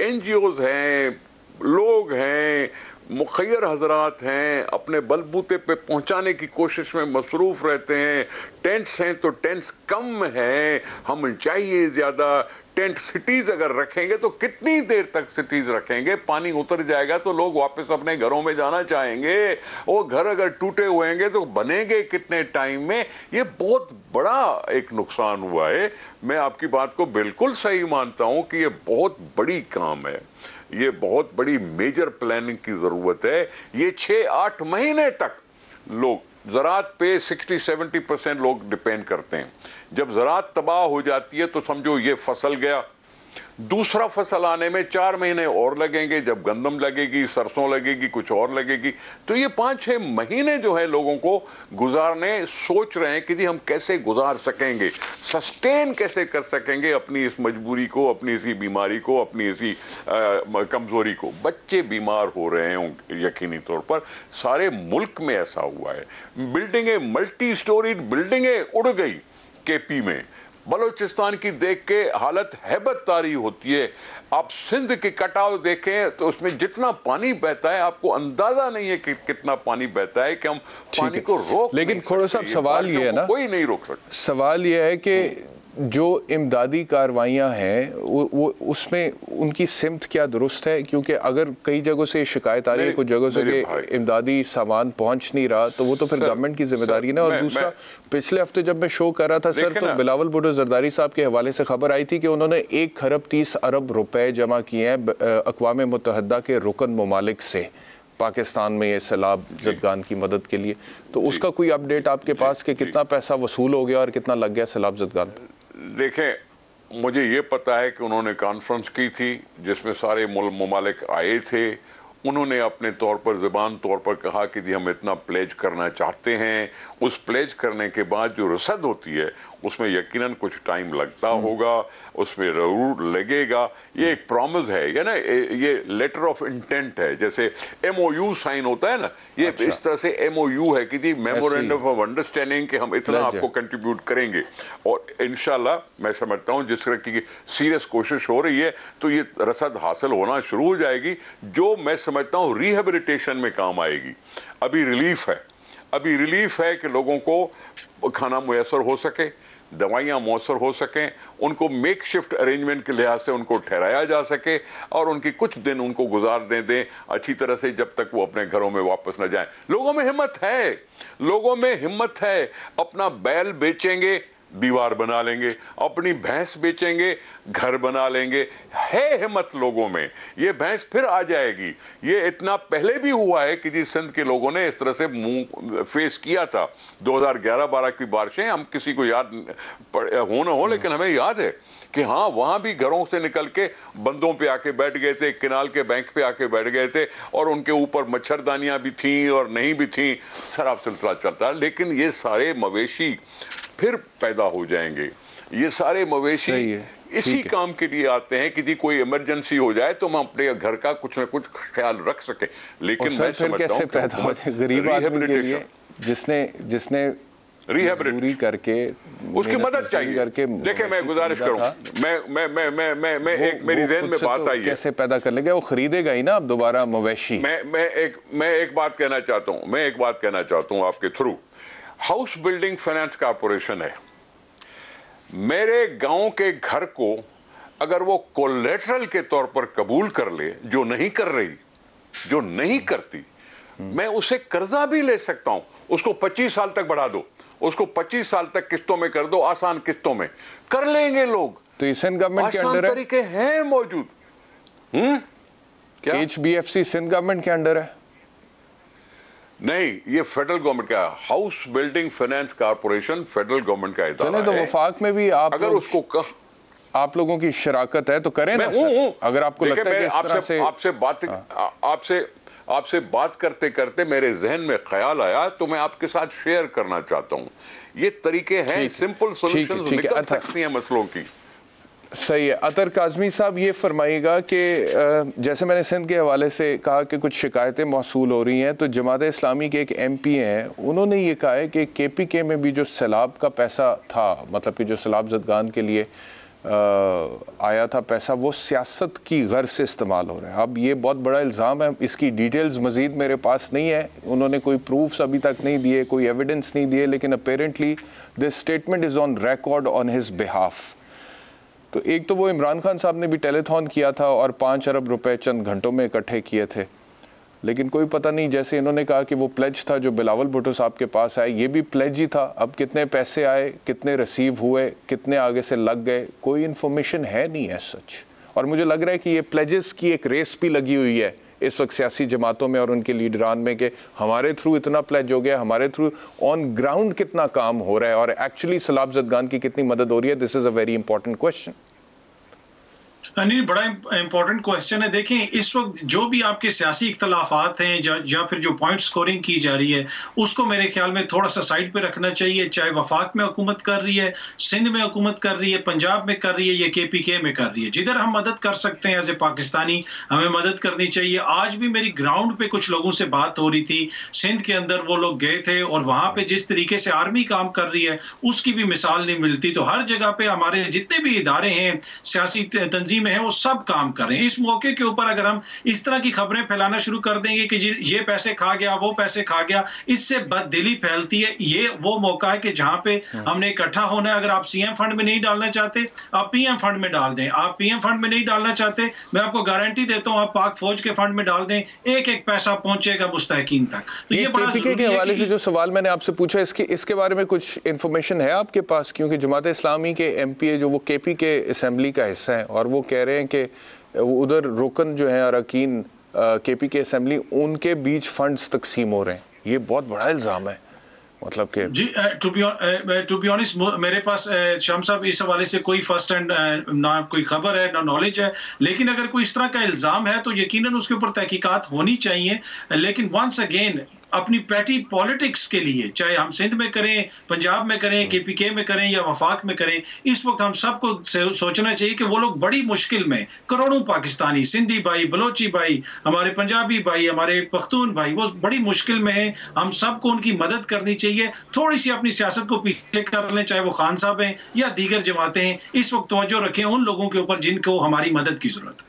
[SPEAKER 7] NGOs हैं, लोग हैं, मुखैर हजरात हैं, अपने बलबूते पे पहुंचाने की कोशिश में मसरूफ़ रहते हैं। टेंट्स हैं तो टेंट्स कम हैं, हम चाहिए ज़्यादा। टेंट सिटीज़ अगर रखेंगे तो कितनी देर तक सिटीज़ रखेंगे? पानी उतर जाएगा तो लोग वापस अपने घरों में जाना चाहेंगे। वो घर अगर टूटे हुए हैं तो बनेंगे कितने टाइम में? ये बहुत बड़ा एक नुकसान हुआ है। मैं आपकी बात को बिल्कुल सही मानता हूँ कि ये बहुत बड़ी काम है, ये बहुत बड़ी मेजर प्लानिंग की ज़रूरत है। ये 6-8 महीने तक लोग ज़रात पे 60-70% लोग डिपेंड करते हैं। जब ज़रात तबाह हो जाती है तो समझो ये फसल गया, दूसरा फसल आने में 4 महीने और लगेंगे, जब गंदम लगेगी, सरसों लगेगी, कुछ और लगेगी। तो ये 5-6 महीने जो है लोगों को गुजारने सोच रहे हैं कि जी हम कैसे गुजार सकेंगे, सस्टेन कैसे कर सकेंगे अपनी इस मजबूरी को, अपनी इसी बीमारी को, अपनी इसी कमज़ोरी को। बच्चे बीमार हो रहे हैं यकीनी तौर पर, सारे मुल्क में ऐसा हुआ है। बिल्डिंगें, मल्टी स्टोरीड बिल्डिंगें उड़ गई KP में। बलोचिस्तान की देख के हालत हैबत तारी होती है। आप सिंध के कटाव देखें तो उसमें जितना पानी बहता है आपको अंदाजा नहीं है कि कितना पानी बहता है, कि हम पानी को रोक। लेकिन
[SPEAKER 1] खोड़ो साहब, सवाल ये है ना,
[SPEAKER 7] कोई नहीं रोक सकता।
[SPEAKER 1] सवाल ये है कि जो इमदादी कार्रवाइयाँ हैं वो उसमें उनकी सिमत क्या दुरुस्त है? क्योंकि अगर कई जगहों से शिकायत आ रही है, कुछ जगहों से कि इमदादी सामान पहुंच नहीं रहा, तो वो तो फिर गवर्नमेंट की जिम्मेदारी है ना। और दूसरा, पिछले हफ्ते जब मैं शो कर रहा था सर, तो बिलावल भुट्टो जरदारी साहब के हवाले से खबर आई थी कि उन्होंने 1 खरब 30 अरब रुपए जमा किए हैं अक़वाम मुत्तहिदा के रुकन ममालिक से पाकिस्तान में ये सैलाब ज़दगान की मदद के लिए। तो उसका कोई अपडेट आपके पास कि कितना पैसा वसूल हो गया और कितना लग गया सैलाब ज़दगान?
[SPEAKER 7] देखें, मुझे ये पता है कि उन्होंने कॉन्फ्रेंस की थी जिसमें सारे ममालिक आए थे। उन्होंने अपने तौर पर ज़बान तौर पर कहा कि जी हम इतना प्लेज करना चाहते हैं। उस प्लेज करने के बाद जो रसद होती है उसमें यकीनन कुछ टाइम लगता होगा, उसमें ज़रूर लगेगा। ये एक प्रॉमिस है, ये ना, ये लेटर ऑफ इंटेंट है। जैसे MOU साइन होता है ना, ये इस तरह से MOU है कि जी मेमोरेंडम ऑफ अंडरस्टैंडिंग, कि हम इतना आपको कंट्रीब्यूट करेंगे। और इंशाल्लाह मैं समझता हूँ जिस तरह की सीरियस कोशिश हो रही है तो ये रसद हासिल होना शुरू हो जाएगी, जो मैं समझता हूँ रिहेबिलिटेशन में काम आएगी। अभी रिलीफ है, अभी रिलीफ है कि लोगों को खाना मुयसर हो सके, दवाइयाँ मौसर हो सकें, उनको मेक शिफ्ट अरेंजमेंट के लिहाज से उनको ठहराया जा सके और उनकी कुछ दिन उनको गुजार दें अच्छी तरह से, जब तक वो अपने घरों में वापस न जाएं। लोगों में हिम्मत है, लोगों में हिम्मत है। अपना बैल बेचेंगे, दीवार बना लेंगे, अपनी भैंस बेचेंगे, घर बना लेंगे। है हिम्मत लोगों में, ये भैंस फिर आ जाएगी। ये इतना पहले भी हुआ है कि जी सिंध के लोगों ने इस तरह से मुंह फेस किया था। 2011-12 की बारिशें, हम किसी को याद हो ना हो, लेकिन हमें याद है कि हाँ, वहां भी घरों से निकल के बंदों पे आके बैठ गए थे, किनाल के बैंक पे आके बैठ गए थे और उनके ऊपर मच्छरदानियां भी थीं और नहीं भी थीं, शराब सिलसिला चलता। लेकिन ये सारे मवेशी फिर पैदा हो जाएंगे। ये सारे मवेशी इसी काम के लिए आते हैं कि जी कोई इमरजेंसी हो जाए तो हम अपने घर का कुछ न कुछ ख्याल रख सके। लेकिन मैं समझता हूं
[SPEAKER 1] पैदा हो जाए गरीब आदमी के लिए, जिसने रिहैबिलिटेशन करके
[SPEAKER 7] उसकी मदद चाहिए करके। देखिए, मैं गुजारिश करूं, मैं एक मेरी ज़हन में बात आई है,
[SPEAKER 1] कैसे पैदा कर लेगा, वो खरीदेगा ही ना अब दोबारा मवेशी।
[SPEAKER 7] मैं एक बात कहना चाहता हूं आपके through. House building finance corporation है। मेरे गांव के घर को अगर वो कोलेटरल के तौर पर कबूल कर ले, जो नहीं कर रही, जो नहीं करती, मैं उसे कर्जा भी ले सकता हूं। उसको 25 साल तक बढ़ा दो, उसको 25 साल तक किस्तों में कर दो, आसान किस्तों में कर लेंगे लोग।
[SPEAKER 1] तो ये सिंध गवर्नमेंट के अंडर है,
[SPEAKER 7] तरीके हैं मौजूद।
[SPEAKER 1] क्या HBFC सिंध गवर्नमेंट के अंडर है?
[SPEAKER 7] नहीं, ये फेडरल गवर्नमेंट का house building finance corporation federal government का इदारा है।
[SPEAKER 1] तो वफाक में भी आप
[SPEAKER 7] अगर उसको
[SPEAKER 1] आप लोगों की शराकत है तो करें ना सर। अगर आपको लगता है कि इस तरह से
[SPEAKER 7] आपसे बात करते करते मेरे जहन में ख्याल आया तो मैं आपके साथ शेयर करना चाहता हूं। ये तरीके हैं, सिंपल सॉल्यूशंस निकल सकती हैं मसलों की।
[SPEAKER 1] सही है। अतर काज़मी साहब, ये फरमाइएगा कि जैसे मैंने सिंध के हवाले से कहा कि कुछ शिकायतें मौसूल हो रही हैं, तो जमात इस्लामी के एक MP हैं, उन्होंने ये कहा है कि KPK में भी जो सैलाब का पैसा था, मतलब कि जो सैलाब ज़दगान के लिए आया था पैसा, वो सियासत की गर्ज से इस्तेमाल हो रहा है। अब ये बहुत बड़ा इल्ज़ाम है, इसकी डिटेल्स मज़ीद मेरे पास नहीं है, उन्होंने कोई प्रूफ्स अभी तक नहीं दिए, कोई एविडेंस नहीं दिए, लेकिन apparently this statement is on record on his behalf. तो एक तो वो इमरान खान साहब ने भी टेलीथॉन किया था और 5 अरब रुपए चंद घंटों में इकट्ठे किए थे, लेकिन कोई पता नहीं, जैसे इन्होंने कहा कि वो प्लेज था जो बिलावल भुट्टो साहब के पास आए, ये भी प्लेज ही था। अब कितने पैसे आए, कितने रिसीव हुए, कितने आगे से लग गए, कोई इन्फॉर्मेशन है नहीं है सच। और मुझे लग रहा है कि ये प्लेजेस की एक रेस भी लगी हुई है इस वक्त सियासी जमातों में और उनके लीडरान में कि हमारे थ्रू इतना प्लेज हो गया, हमारे थ्रू ऑन ग्राउंड कितना काम हो रहा है और एक्चुअली सैलाब ज़दगान की कितनी मदद हो रही है। This is a very important question.
[SPEAKER 8] नहीं, बड़ा इंपॉर्टेंट क्वेश्चन है। देखें, इस वक्त जो भी आपके सियासी इख्तलाफात हैं या फिर जो पॉइंट स्कोरिंग की जा रही है, उसको मेरे ख्याल में थोड़ा सा साइड पे रखना चाहिए। चाहे वफाक में हुकूमत कर रही है, सिंध में हुकूमत कर रही है, पंजाब में कर रही है, या KPK में कर रही है, जिधर हम मदद कर सकते हैं एज ए पाकिस्तानी हमें मदद करनी चाहिए। आज भी मेरी ग्राउंड पे कुछ लोगों से बात हो रही थी, सिंध के अंदर वो लोग गए थे और वहां पे जिस तरीके से आर्मी काम कर रही है उसकी भी मिसाल नहीं मिलती। तो हर जगह पे हमारे जितने भी इदारे हैं, सियासी तंजीमें हैं, वो सब काम करें। इस मौके के ऊपर अगर हम इस तरह की खबरें फैलाना शुरू कर देंगे कि जी ये पैसे खा गया, वो पैसे खा गया, इससे बददिली फैलती है। ये वो मौका है कि जहां पे हमने इकट्ठा होना है। अगर आप CM फंड में नहीं डालना चाहते, आप PM फंड में डाल दें। आप PM फंड में नहीं डालना चाहते, मैं आपको गारंटी देता हूं, आप पाक फौज के फंड में डाल दें, एक एक पैसा पहुंचेगा मुस्तहिकीन तक। तो ये बड़ा
[SPEAKER 1] KPK के हवाले से जो सवाल मैंने आपसे पूछा, इसके बारे में कुछ इंफॉर्मेशन है आपके पास? क्योंकि जमात इस्लामी के MP जो वो KPK असेंबली का हिस्सा है और वो कह रहे हैं कि उधर रुकन जो है अरकान KPK असेंबली, उनके बीच फंड्स तकसीम हो रहे हैं। ये बहुत बड़ा इल्ज़ाम है, मतलब कि
[SPEAKER 8] जी टू बी ऑनेस्ट मेरे पास शाम साहब इस हवाले से कोई फर्स्ट हैंड ना कोई खबर है ना नॉलेज है, लेकिन अगर कोई इस तरह का इल्ज़ाम है तो यकीनन उसके ऊपर तहकीकात होनी चाहिए। लेकिन वंस अगेन अपनी पैटी पॉलिटिक्स के लिए, चाहे हम सिंध में करें, पंजाब में करें, KPK में करें या वफाक में करें, इस वक्त हम सबको सोचना चाहिए कि वो लोग बड़ी मुश्किल में, करोड़ों पाकिस्तानी, सिंधी भाई, बलोची भाई, हमारे पंजाबी भाई, हमारे पख्तून भाई, वो बड़ी मुश्किल में हैं। हम सबको उनकी मदद करनी चाहिए। थोड़ी सी अपनी सियासत को पीछे कर लें, चाहे वो खान साहब हैं या दीगर जमातें हैं। इस वक्त तवज्जो रखें उन लोगों के ऊपर जिनको हमारी मदद की जरूरत है।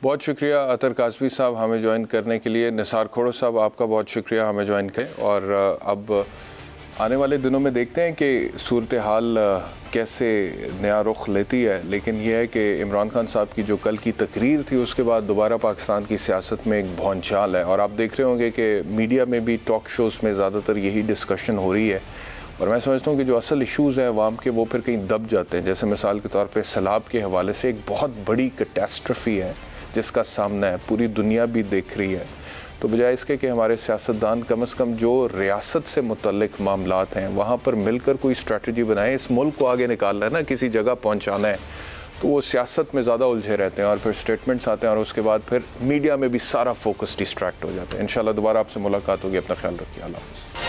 [SPEAKER 1] बहुत शुक्रिया अतर काज़मी साहब हमें ज्वाइन करने के लिए। निसार खोड़ो साहब, आपका बहुत शुक्रिया हमें ज्वाइन करें। और अब आने वाले दिनों में देखते हैं कि सूरत हाल कैसे नया रुख लेती है, लेकिन यह है कि इमरान खान साहब की जो कल की तकरीर थी उसके बाद दोबारा पाकिस्तान की सियासत में एक भौंचाल है। और आप देख रहे होंगे कि मीडिया में भी टॉक शोज़ में ज़्यादातर यही डिस्कशन हो रही है। और मैं समझता हूँ कि जो असल इशूज़ हैं अवाम के, वो फिर कहीं दब जाते हैं। जैसे मिसाल के तौर पर सैलाब के हवाले से एक बहुत बड़ी कैटास्ट्रफी है जिसका सामना है, पूरी दुनिया भी देख रही है। तो बजाय इसके कि हमारे सियासतदान कम से कम जो रियासत से मुतल्लिक मामलात हैं वहाँ पर मिलकर कोई स्ट्रेटजी बनाएं, इस मुल्क को आगे निकालना है ना, किसी जगह पहुँचाना है, तो वो सियासत में ज़्यादा उलझे रहते हैं और फिर स्टेटमेंट्स आते हैं और उसके बाद फिर मीडिया में भी सारा फोकस डिस्ट्रैक्ट हो जाता है। इंशाल्लाह दोबारा आपसे मुलाकात होगी, अपना ख्याल रखिए, अल्लाह हाफ़िज़।